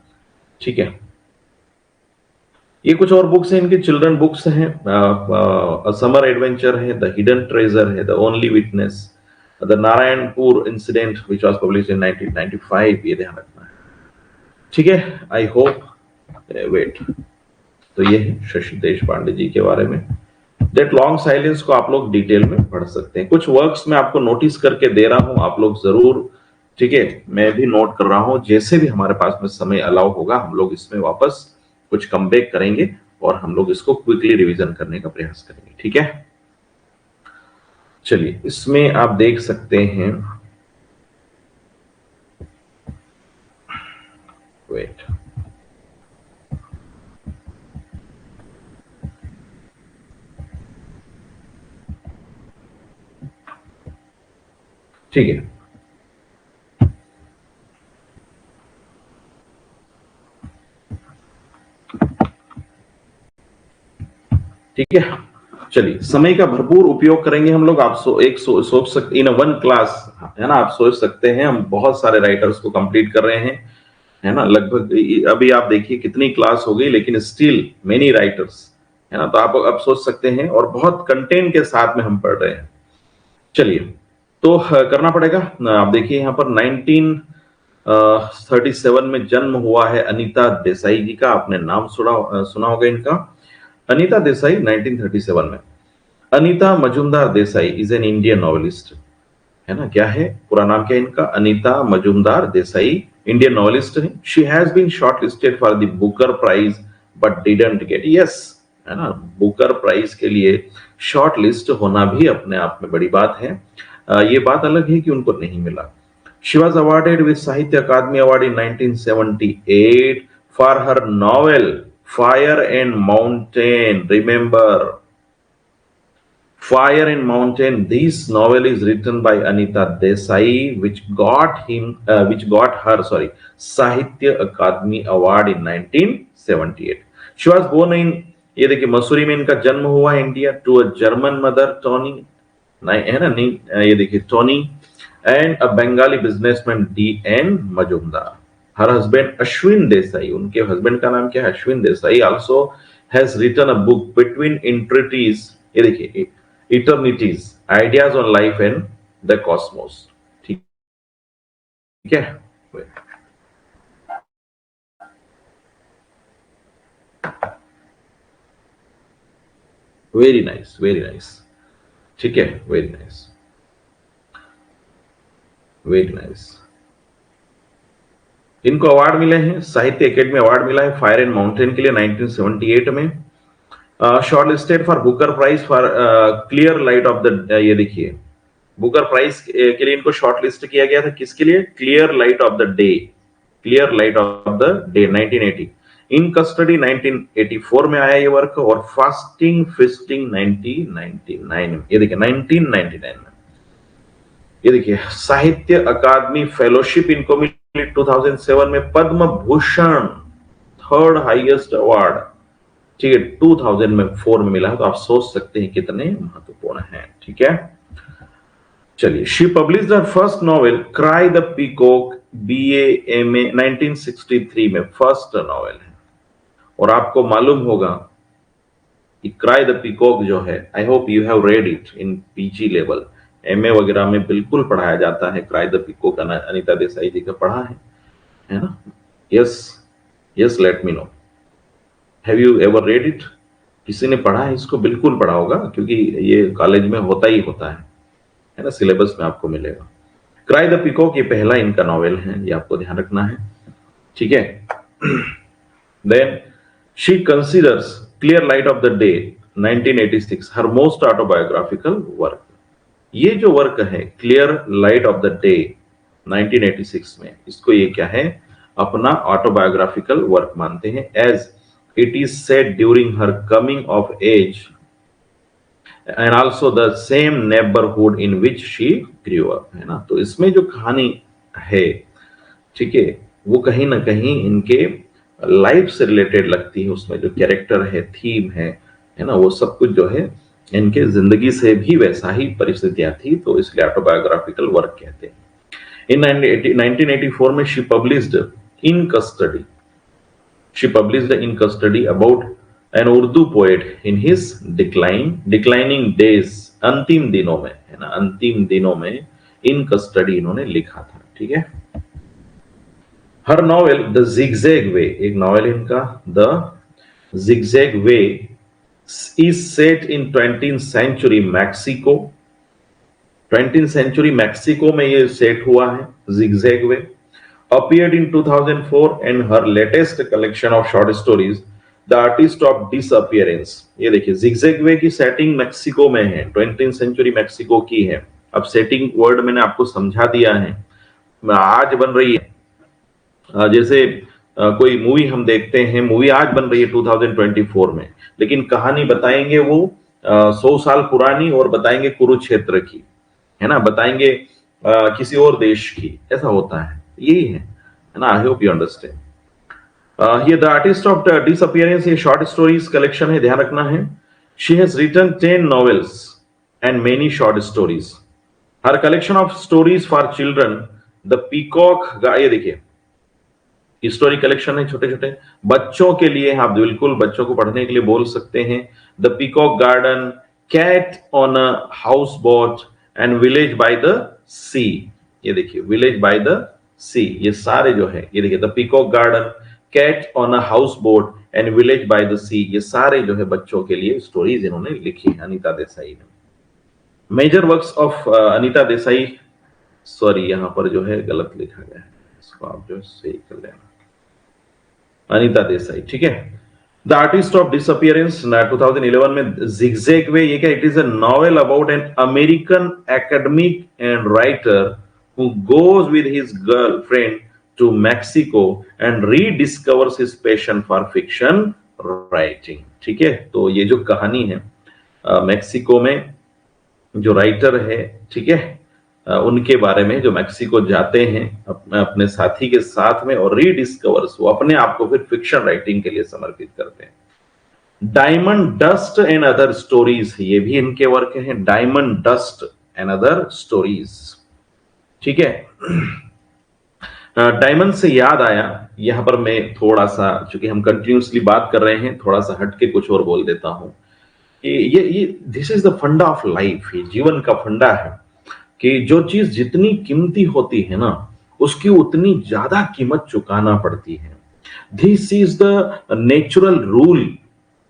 ठीक है। ये कुछ और बुक्स हैं इनकी, चिल्ड्रन बुक्स हैं, समर एडवेंचर है, द हिडन ट्रेजर है, the only witness, the Narayanpur incident which was published in 1995, ये ध्यान रखना है, ठीक है। आई होप, वेट, तो ये है शशि देशपांडे जी के बारे में। दैट लॉन्ग साइलेंस को आप लोग डिटेल में पढ़ सकते हैं, कुछ वर्क्स में आपको नोटिस करके दे रहा हूं, आप लोग जरूर, ठीक है, मैं भी नोट कर रहा हूं, जैसे भी हमारे पास में समय अलाउ होगा हम लोग इसमें वापस कुछ कम बैक करेंगे और हम लोग इसको क्विकली रिवीजन करने का प्रयास करेंगे, ठीक है। चलिए, इसमें आप देख सकते हैं, वेट, ठीक है। ठीक है, चलिए, समय का भरपूर उपयोग करेंगे हम लोग। आप सोच सकते, इन वन क्लास, है ना, आप सोच सकते हैं हम बहुत सारे राइटर्स को कंप्लीट कर रहे हैं, है ना। लगभग अभी आप देखिए कितनी क्लास हो गई, लेकिन स्टिल मेनी राइटर्स, है ना। तो आप अब सोच सकते हैं, और बहुत कंटेंट के साथ में हम पढ़ रहे हैं। चलिए, तो करना पड़ेगा। आप देखिए यहाँ पर 1937 में जन्म हुआ है अनीता देसाई जी का। आपने नाम सुना होगा इनका, अनीता देसाई, 1937 में। Anita Majumdar Desai is an Indian novelist, है ना। क्या है पूरा नाम, क्या है इनका? अनीता मजुमदार देसाई, इंडियन नॉवेलिस्ट है। She has been short listed for the Booker prize but didn't get, yes, है ना। बुकर प्राइज के लिए शॉर्ट लिस्ट होना भी अपने आप में बड़ी बात है। ये बात अलग है कि उनको नहीं मिला। She was awarded with Sahitya Akademi award in 1978 for her novel fire and mountain. Remember, Fire and Mountain. This novel is written by Anita Desai, which got her, sorry, Sahitya Akademi Award in 1978. She was born in, ये देखिए, मसूरी में इनका जन्म हुआ, India, to a German mother Toni, नहीं है ना, नहीं, ये देखिए, Toni, and a Bengali businessman D N Majumdar. Her husband Ashwin Desai, उनके हस्बैंड का नाम क्या है? Ashwin Desai. Also has written a book between eternities, ये देखिए, eternities, ideas on life and the cosmos. ठीक है, वेरी नाइस, वेरी नाइस। ठीक है, वेरी नाइस, वेरी नाइस। इनको अवार्ड मिले हैं, साहित्य अकेडमी अवार्ड मिला है फायर एंड माउंटेन के लिए 1978 में। Short listed for Booker prize for clear light of the, ये देखिए, बुकर प्राइज के लिए इनको शॉर्ट लिस्ट किया गया था। किसके लिए? Clear light of the day, clear light of the day 1980। In custody 1984 में आया ये वर्क, और फास्टिंग फिस्टिंग 1999 में, ये देखिए 1999 में। ये देखिए, साहित्य अकादमी फेलोशिप इनको मिली 2007 में। Padma Bhushan, third highest award, ठीक है, 2004 में मिला है। तो आप सोच सकते हैं कितने महत्वपूर्ण है। ठीक है, चलिए। She publish the first novel cry the peacock, BA MA 1963 में फर्स्ट नॉवेल है। और आपको मालूम होगा कि क्राई द पीकॉक जो है, I hope you have read it in PG level, MA वगैरह में बिल्कुल पढ़ाया जाता है। Cry the peacock Anita Desai ji का पढ़ा है ना? Yes, yes, let me know, have you ever read it? किसी ने पढ़ा है इसको? बिल्कुल पढ़ा होगा, क्योंकि ये कॉलेज में होता ही होता है ना, सिलेबस में आपको मिलेगा। क्राई द पीकॉक ये पहला इनका नॉवेल है, ये आपको ध्यान रखना है। ठीक है, then she considers clear light of the day 1986 her most autobiographical work. ये जो वर्क है clear light of the day 1986 में, इसको ये क्या है? अपना ऑटोबायोग्राफिकल वर्क मानते हैं, as it is said during her coming of age and also the same neighbourhood in which she grew up, है ना। तो इसमें जो कहानी है, ठीक है, वो कहीं ना कहीं इनके लाइफ से रिलेटेड लगती है। उसमें जो कैरेक्टर है, थीम है ना, वो सब कुछ जो है इनके जिंदगी से भी वैसा ही परिस्थितियां थी, तो इसलिए ऑटोबायोग्राफिकल वर्क कहते हैं। इन 1984 में she published in custody, she published in custody about an Urdu poet in his declining days, अंतिम दिनों में, है ना, अंतिम दिनों में इन कस्टडी इन्होंने लिखा था। ठीक है, हर नॉवेल द जिगजैग वे, एक नॉवेल इनका the zigzag way is set in 20th century Mexico, 20th century Mexico में ये सेट हुआ है। Zigzag Way appeared in 2004 and her latest collection of short stories the artist of disappearance. ये देखिए जिगजैगवे की setting Mexico में है, 20th सेंचुरी मेक्सिको की है। अब सेटिंग वर्ड मैंने आपको समझा दिया है, आज बन रही है। जैसे कोई मूवी हम देखते हैं, मूवी आज बन रही है 2024 में, लेकिन कहानी बताएंगे वो 100 साल पुरानी, और बताएंगे कुरुक्षेत्र की, है ना, बताएंगे किसी और देश की, ऐसा होता है, यही है ना। I hope you understand. ये द आर्टिस्ट ऑफ डिसअपियरेंस ये शॉर्ट स्टोरीज कलेक्शन है, ध्यान रखना है। She has written 10 novels and many short stories. Her collection of stories for children the peacock, ये देखिए स्टोरी कलेक्शन है, छोटे छोटे बच्चों के लिए, आप बिल्कुल बच्चों को पढ़ने के लिए बोल सकते हैं। The peacock garden, cat on a house boat and village by the sea. ये देखिए विलेज बाय द सी, ये सारे जो है, ये देखिए the peacock garden, cat on a house boat and village by the sea, ये सारे जो है बच्चों के लिए स्टोरीज इन्होंने लिखी है अनीता देसाई ने। Major works of Anita Desai, sorry यहां पर जो है गलत लिखा गया है, इसको आप जो सही कर लेना, अनीता देसाई, ठीक है। द आर्टिस्ट ऑफ डिसअपियरेंस 2011 में जिगजैगवे, ये क्या, it is a novel about an American academic and writer who goes with his girlfriend to Mexico and rediscovers his passion for fiction writing, ठीक है। तो ये जो कहानी है मैक्सिको में जो राइटर है, ठीक है, उनके बारे में, जो मैक्सिको जाते हैं अपने साथी के साथ में और रीडिस्कवर्स, वो अपने आप को फिर फिक्शन राइटिंग के लिए समर्पित करते हैं। Diamond dust and other stories, ये भी इनके वर्क हैं, diamond dust and other stories, ठीक है। डायमंड से याद आया, यहां पर मैं थोड़ा सा, चूंकि हम कंटिन्यूसली बात कर रहे हैं, थोड़ा सा हटके कुछ और बोल देता हूं। ये दिस इज द फंडा ऑफ लाइफ, ये जीवन का फंडा है कि जो चीज जितनी कीमती होती है ना, उसकी उतनी ज्यादा कीमत चुकाना पड़ती है। This is the natural rule.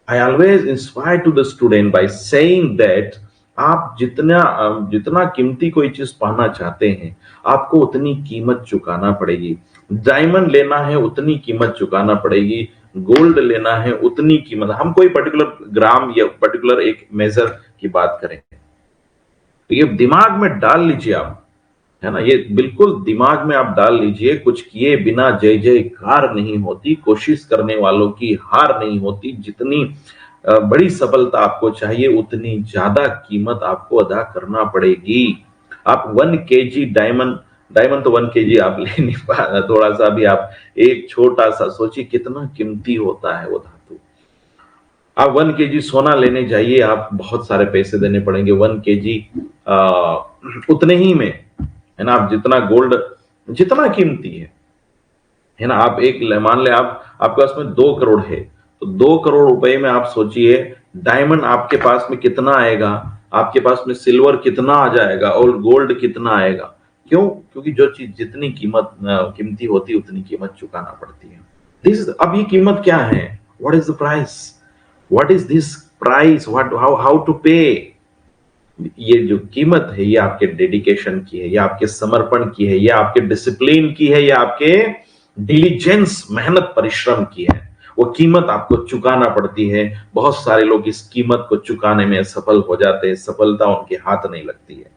I always inspire to the student by saying that आप जितना कीमती कोई चीज पाना चाहते हैं, आपको उतनी कीमत चुकाना पड़ेगी। डायमंड लेना है, उतनी कीमत चुकाना पड़ेगी। गोल्ड लेना है, उतनी कीमत। हम कोई पर्टिकुलर ग्राम या पर्टिकुलर एक मेजर की बात करें, तो ये दिमाग में डाल लीजिए आप, है ना, ये बिल्कुल दिमाग में आप डाल लीजिए। कुछ किए बिना जय जयकार नहीं होती, कोशिश करने वालों की हार नहीं होती। जितनी बड़ी सफलता आपको चाहिए, उतनी ज्यादा कीमत आपको अदा करना पड़ेगी। आप 1 kg डायमंड तो 1 kg आप ले नहीं पा, थोड़ा सा भी आप एक छोटा सा सोचिए कितना कीमती होता है वो धातु। आप 1 kg सोना लेने जाइए, आप बहुत सारे पैसे देने पड़ेंगे। 1 kg उतने ही में, है ना, आप जितना गोल्ड जितना कीमती है ना, आप एक मान ले आपके पास में 2 करोड़ है, तो 2 करोड़ रुपए में आप सोचिए डायमंड आपके पास में कितना आएगा, आपके पास में सिल्वर कितना आ जाएगा और गोल्ड कितना आएगा। क्यों? क्योंकि जो चीज जितनी कीमती होती है, उतनी कीमत चुकाना पड़ती है। अब ये कीमत क्या है? What is the price? What is this price? How to pay? ये जो कीमत है, ये आपके डेडिकेशन की है, ये आपके समर्पण की है, ये आपके डिसिप्लिन की है, ये आपके डिलीजेंस, मेहनत, परिश्रम की है। वो कीमत आपको चुकाना पड़ती है। बहुत सारे लोग इस कीमत को चुकाने में सफल हो जाते हैं, सफलता उनके हाथ नहीं लगती है।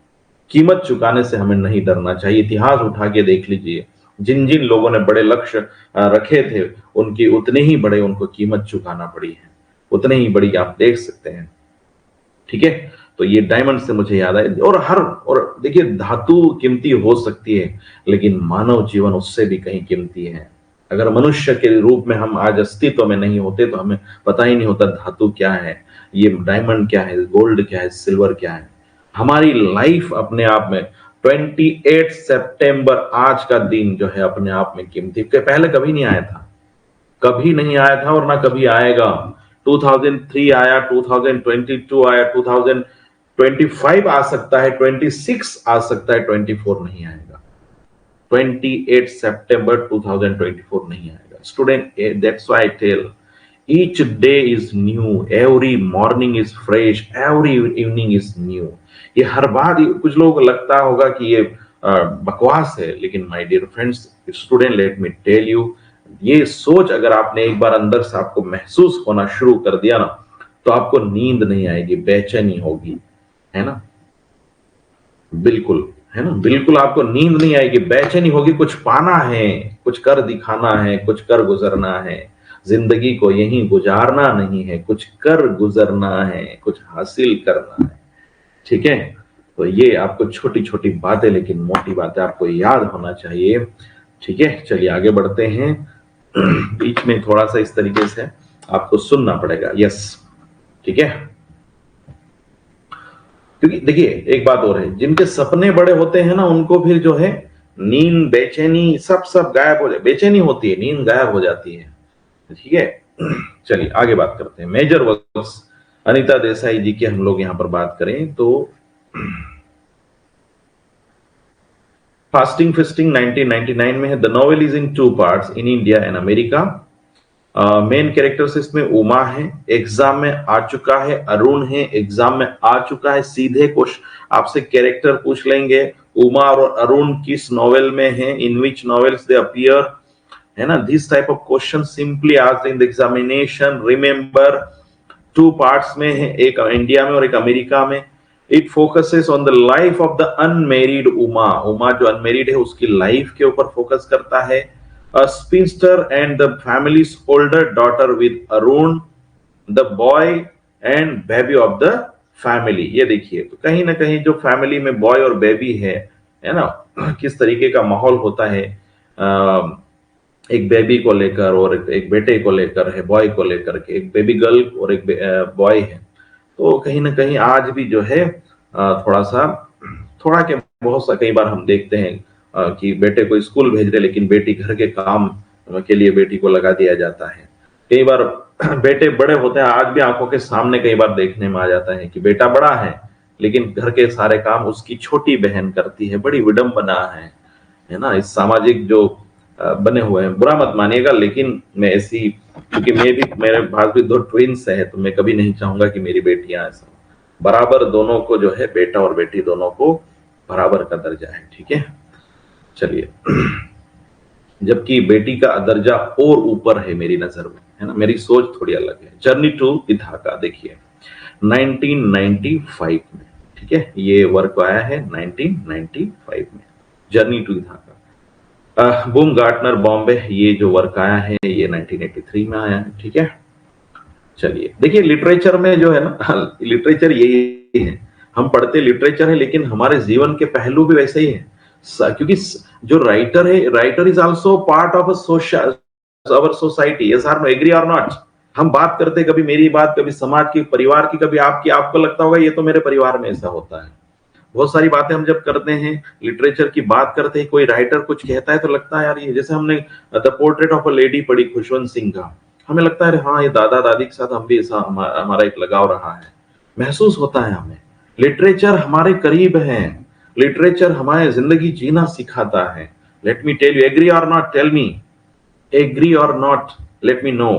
कीमत चुकाने से हमें नहीं डरना चाहिए। इतिहास उठा के देख लीजिए, जिन जिन लोगों ने बड़े लक्ष्य रखे थे, उनकी उतने ही बड़े उनको कीमत चुकाना पड़ी है, उतने ही बड़ी आप देख सकते हैं, ठीक है। तो ये डायमंड से मुझे याद आया। और देखिए, धातु कीमती हो सकती है, लेकिन मानव जीवन उससे भी कहीं कीमती है। अगर मनुष्य के रूप में हम आज अस्तित्व में नहीं होते, तो हमें पता ही नहीं होता धातु क्या है, ये डायमंड क्या है, गोल्ड क्या है, सिल्वर क्या है। हमारी लाइफ अपने आप में 28 सितंबर आज का दिन जो है अपने आप में कीमती, पहले कभी नहीं आया था, कभी नहीं आया था और ना कभी आएगा। 2003 आया, 2022 आया, 2025 आ सकता है, 26 आ सकता है, 24 नहीं आएगा। 28 सितंबर 2024 नहीं आएगा। Student, that's why I tell each day is new, every morning is fresh, every evening is new। ये हर बात, कुछ लोगों को लगता होगा कि ये बकवास है, लेकिन my dear friends, student, let me tell you, ये सोच अगर आपने एक बार अंदर से आपको महसूस होना शुरू कर दिया ना, तो आपको नींद नहीं आएगी, बेचैनी होगी, है ना? बिल्कुल, है ना? बिल्कुल आपको नींद नहीं आएगी, बेचैनी होगी, कुछ पाना है, कुछ कर दिखाना है, कुछ कर गुजरना है। जिंदगी को यहीं गुजारना नहीं है, कुछ कर गुजरना है, कुछ हासिल करना है। ठीक है? तो ये आपको छोटी-छोटी बातें, लेकिन मोटी बातें आपको याद होना चाहिए। ठीक है? चलिए आगे बढ़ते हैं। बीच में थोड़ा-सा इस तरीके से आपको सुनना पड़ेगा। यस, ठीक है? क्योंकि देखिए एक बात और है, जिनके सपने बड़े होते हैं ना, उनको फिर जो है नींद, बेचैनी सब गायब हो जाए। बेचैनी होती है, नींद गायब हो जाती है। ठीक है? चलिए आगे बात करते हैं। मेजर वर्क्स अनीता देसाई जी की हम लोग यहां पर बात करें तो फास्टिंग फिस्टिंग 1999 में है। The novel is in 2 parts in India and America. Main characters इसमें उमा है, एग्जाम में आ चुका है, अरुण है, एग्जाम में आ चुका है। सीधे क्वेश्चन आपसे कैरेक्टर पूछ लेंगे, उमा और अरुण किस नॉवेल में है, इन विच नॉवेल्स दे अपीयर, है ना? This type of question simply asked in the examination. Remember 2 parts में है, एक इंडिया में और एक अमेरिका में। It focuses on the life of the unmarried Uma. Uma जो अनमेरिड है उसकी लाइफ के ऊपर फोकस करता है। A spinster and the family's older daughter with Arun, the boy and baby of the family। ये देखिए, तो कहीं ना कहीं जो फैमिली में बॉय और बेबी है ना, किस तरीके का माहौल होता है। एक बेबी को लेकर और एक बेटे को लेकर है, बॉय को लेकर के, एक बेबी गर्ल और एक बॉय है। तो कहीं ना कहीं आज भी जो है थोड़ा सा, थोड़ा के बहुत सा, कई बार हम देखते हैं कि बेटे को स्कूल भेज रहे, लेकिन बेटी घर के काम के लिए बेटी को लगा दिया जाता है। कई बार बेटे बड़े होते हैं, आज भी आंखों के सामने कई बार देखने में आ जाता है कि बेटा बड़ा है, लेकिन घर के सारे काम उसकी छोटी बहन करती है। बड़ी विडंबना है ना? इस सामाजिक जो बने हुए हैं, बुरा मत मानिएगा, लेकिन मैं ऐसी, क्योंकि मेरे पास भी 2 ट्विंस है, तो मैं कभी नहीं चाहूंगा कि मेरी बेटियां ऐसा, बराबर दोनों को जो है, बेटा और बेटी दोनों को बराबर का दर्जा है। ठीक है? चलिए, जबकि बेटी का दर्जा और ऊपर है मेरी नजर में, है ना? मेरी सोच थोड़ी अलग है। जर्नी टू इथाका देखिए 1995 में, ठीक है? ये वर्क आया है 1995 में, journey to Ithaca. Baumgartner Bombay, ये जो वर्क आया है ये 1983 में आया है। ठीक है? चलिए देखिए, लिटरेचर में जो है ना, लिटरेचर यही है, हम पढ़ते लिटरेचर है, लेकिन हमारे जीवन के पहलू भी वैसे ही है। क्योंकि जो राइटर है, writer is also part of our society. Yes or no, agree और नॉट? हम बात करते, कभी मेरी बात, कभी समाज की, परिवार की, कभी आपकी, आपको लगता होगा ये तो मेरे परिवार में ऐसा होता है। बहुत सारी बातें हम जब करते हैं, लिटरेचर की बात करते हैं, कोई राइटर कुछ कहता है तो लगता है यार ये, जैसे हमने the portrait of a lady पढ़ी खुशवंत सिंह का, हमें लगता है हाँ ये दादा दादी के साथ हम भी ऐसा, हमारा एक लगाव रहा है, महसूस होता है हमें। लिटरेचर हमारे करीब है, लिटरेचर हमारे जिंदगी जीना सिखाता है। Let me tell you, agree और नॉट, टेल मी, एग्री और not, let me know.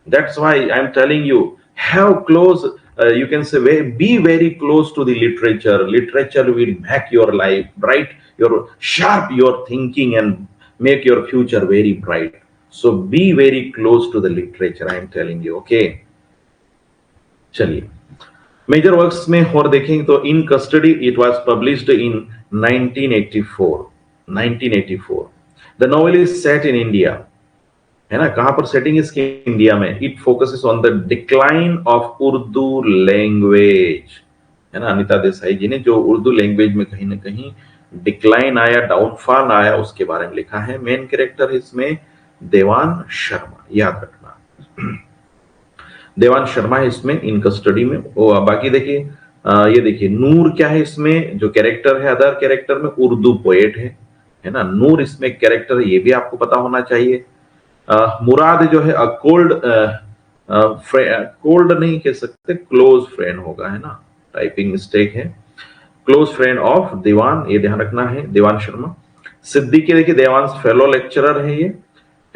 That's why I'm telling you, have close, you can say, be very close to the literature. Literature will make your life bright, your sharp your thinking, and make your future very bright. So be very close to the literature, I am telling you, okay? चलिए, major works में और देखेंगे तो इन custody, it was published in 1984। 1984 the novel is set in India, है ना? कहां पर setting इसकी? इंडिया में। It focuses on the decline of Urdu language, है ना? अनीता देसाई जी ने जो उर्दू लैंग्वेज में कहीं ना कहीं डिक्लाइन आया, डाउनफॉल आया, उसके बारे में लिखा है। मेन कैरेक्टर इसमें देवान शर्मा, याद रखना, देवान शर्मा है इसमें इन कस्टडी में। बाकी देखिए, ये देखिए नूर क्या है इसमें, जो कैरेक्टर है, अदर कैरेक्टर में उर्दू पोएट है ना? नूर इसमें कैरेक्टर, ये भी आपको पता होना चाहिए। मुराद जो है कोल्ड, कोल्ड नहीं कह सकते, क्लोज फ्रेंड होगा, है ना? टाइपिंग मिस्टेक है। क्लोज फ्रेंड ऑफ दीवान, ये ध्यान रखना है, दीवान शर्मा। सिद्दीकी देखिए देवान फेलो लेक्चरर है ये,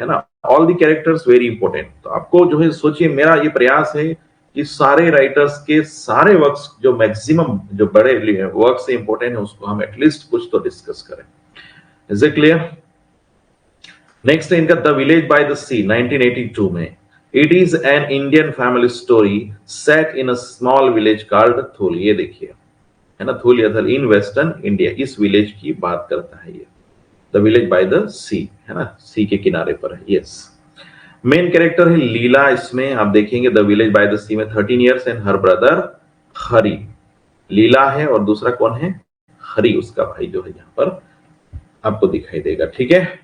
है ना? All the characters very important. तो आपको जो है सोचिए, मेरा ये प्रयास है कि सारे राइटर्स के सारे वर्क्स, जो मैक्सिमम जो बड़े वर्क्स इंपॉर्टेंट है, उसको हम एटलीस्ट कुछ तो डिस्कस करें। Is it clear? नेक्स्ट है इनका the village by the sea 1982 में। It is an Indian family story set in a small village called Thul. ये देखिए है ना, थूल या थल इन वेस्टर्न इंडिया, इस विलेज की बात करता है ये। The village by the sea है ना, सी के किनारे पर है। यस, मेन कैरेक्टर है लीला इसमें, आप देखेंगे द विलेज बाय द सी में 13 इयर्स एंड हर ब्रदर हरी। लीला है और दूसरा कौन है, हरी, उसका भाई जो है यहाँ पर आपको दिखाई देगा। ठीक है,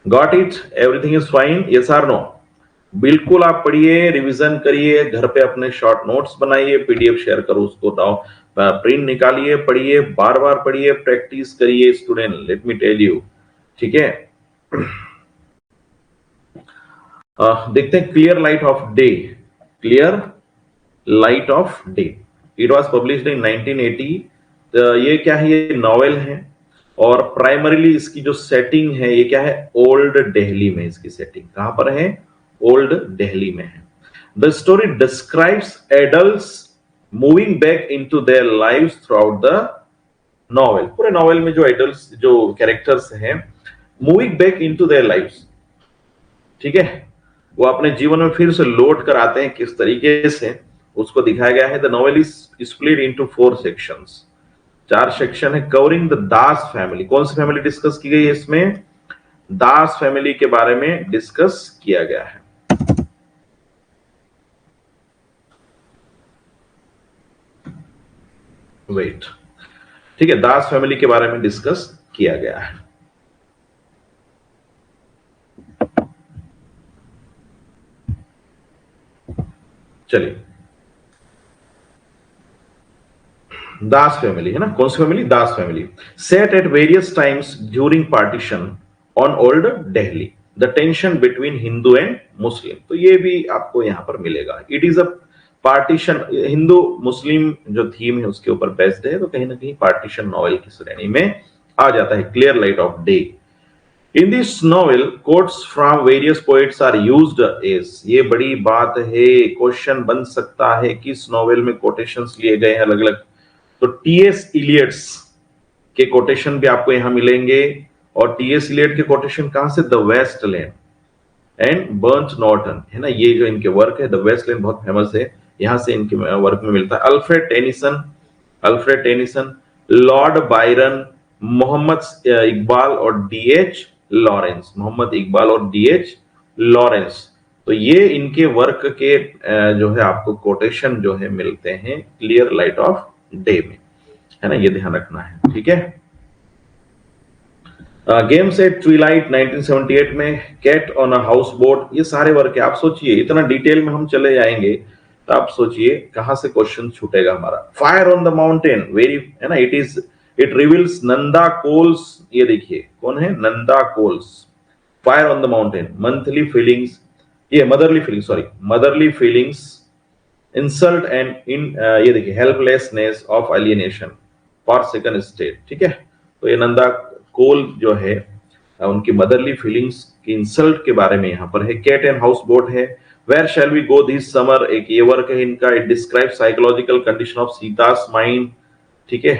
got it, everything is fine, yes or no? बिल्कुल आप पढ़िए, रिवीजन करिए, घर पे अपने शॉर्ट नोट्स बनाइए, पीडीएफ शेयर करो उसको, प्रिंट निकालिए, पढ़िए, बार बार पढ़िए, प्रैक्टिस करिए student, let me tell you. ठीक है, देखते हैं clear light of day. Clear light of day, it was published in 1980। ये क्या है, ये नॉवेल है और प्राइमरीली इसकी जो सेटिंग है ये क्या है, ओल्ड दिल्ली में। इसकी सेटिंग कहां पर है, ओल्ड दिल्ली में है। The story describes adults moving back into their lives through out the novel. पूरे नॉवेल में जो एडल्ट्स, जो कैरेक्टर्स हैं, moving back into their lives, ठीक है, वो अपने जीवन में फिर से लौट कर आते हैं, किस तरीके से उसको दिखाया गया है। The novel is split into 4 sections, 4 section है, कवरिंग द दास फैमिली। कौन सी फैमिली डिस्कस की गई है इसमें, दास फैमिली के बारे में डिस्कस किया गया है। वेट, ठीक है, दास फैमिली के बारे में डिस्कस किया गया है। चलिए, दास फैमिली है ना, कौन सी family, Das family. Set at various times during partition on old Delhi, the tension between Hindu and Muslim. तो ये भी आपको यहां पर मिलेगा। It is a partition, Hindu Muslim जो थीम है उसके ऊपर बेस्ड है, तो कहीं ना कहीं पार्टीशन नॉवेल की श्रेणी में आ जाता है। Clear light of day, in this novel quotes from various poets are used as. ये बड़ी बात है, क्वेश्चन बन सकता है किस नॉवेल में कोटेशंस लिए गए हैं अलग अलग। तो टीएस इलियट्स के कोटेशन भी आपको यहां मिलेंगे, और टीएस इलियट के कोटेशन कहां से, the waste land and Burnt Norton, है ना, ये जो इनके वर्क है, द वेस्टलैंड बहुत फेमस है, यहां से इनके वर्क में मिलता है। Alfred Tennyson, lord Byron, Mohammad Iqbal और डीएच लॉरेंस, मोहम्मद इकबाल और डीएच लॉरेंस। तो ये इनके वर्क के जो है आपको कोटेशन जो है मिलते हैं क्लियर लाइट ऑफ डे में, है ना, ये ध्यान रखना है। ठीक है, गेम्स एट ट्विलाइट 1978 में, cat on a house boat, ये सारे वर्क है। आप सोचिए, इतना डिटेल में हम चले जाएंगे तो आप सोचिए कहां से क्वेश्चन छूटेगा हमारा। Fire on the mountain, very, है ना, इट रिवील्स नंदा कोल्स। ये देखिए कौन है, Nanda Kaul's. Fire on the mountain, monthly feelings, ये motherly feelings, insult and in, ये देखिए helplessness of alienation for second state. ठीक है, तो ये नंदा कोल जो है उनकी मदरली फीलिंग्स की इंसल्ट के बारे में यहाँ पर है। कैट एंड हाउस बोट है। Where shall we go this summer, एक ये वर्क है इनका। It describe psychological condition of Sita's mind. ठीक है,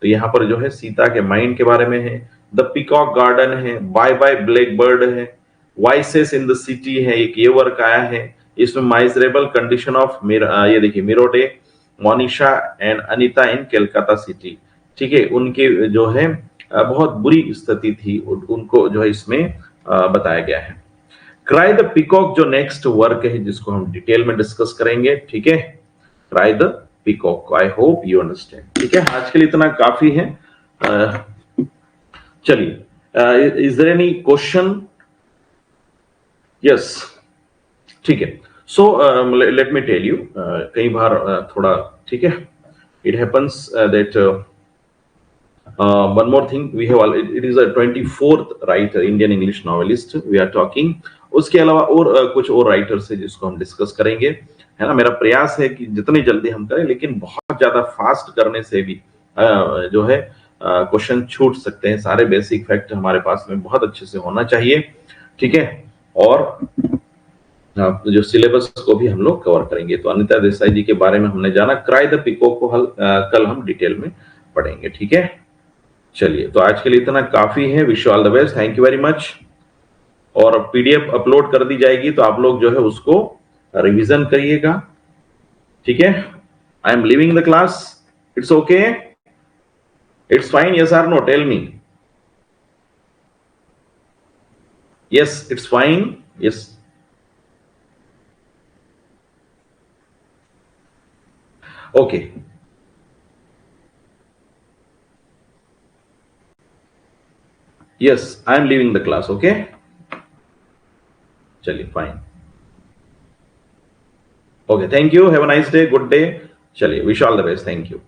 तो यहाँ पर जो है सीता के माइंड के बारे में है। द पिकॉक गार्डन है। बाय बाय ब्लैक बर्ड है। वॉइसेस इन द सिटी है, एक ये वर्क आया है। इसमें माइजरेबल कंडीशन ऑफ, ये देखिए, मिरोडे, Monisha and Anita in Calcutta city. ठीक है, उनके जो है बहुत बुरी स्थिति थी, उनको जो है इसमें बताया गया है। क्राई द पिकॉक जो नेक्स्ट वर्क है जिसको हम डिटेल में डिस्कस करेंगे। ठीक है, cry the peacock, I hope you understand. ठीक है, आज के लिए इतना काफी है। चलिए, is there any question? Yes, ठीक है। So let me tell you, कई बार थोड़ा, ठीक है, it happens that one more thing, we have, it is a 24th writer, Indian English novelist we are talking। उसके अलावा और कुछ और राइटर्स है जिसको हम डिस्कस करेंगे, है ना। मेरा प्रयास है कि जितनी जल्दी हम करें, लेकिन बहुत ज्यादा फास्ट करने से भी जो है क्वेश्चन छूट सकते हैं। सारे बेसिक फैक्ट हमारे पास में बहुत अच्छे से होना चाहिए। ठीक है, और जो सिलेबस को भी हम लोग कवर करेंगे। तो अनिता देसाई जी के बारे में हमने जाना। क्राई द पिकॉक को कल हम डिटेल में पढ़ेंगे। ठीक है, चलिए, तो आज के लिए इतना काफी है। Wish you all the best, thank you very much. और पीडीएफ अपलोड कर दी जाएगी, तो आप लोग जो है उसको रिवीजन करिएगा, ठीक है। I am leaving the class, it's okay, it's fine, yes or no, tell me. Yes, it's fine, yes. Okay, yes, I am leaving the class, okay. चलिए, fine, okay, thank you, have a nice day, good day. चलिए, wish all the best, thank you.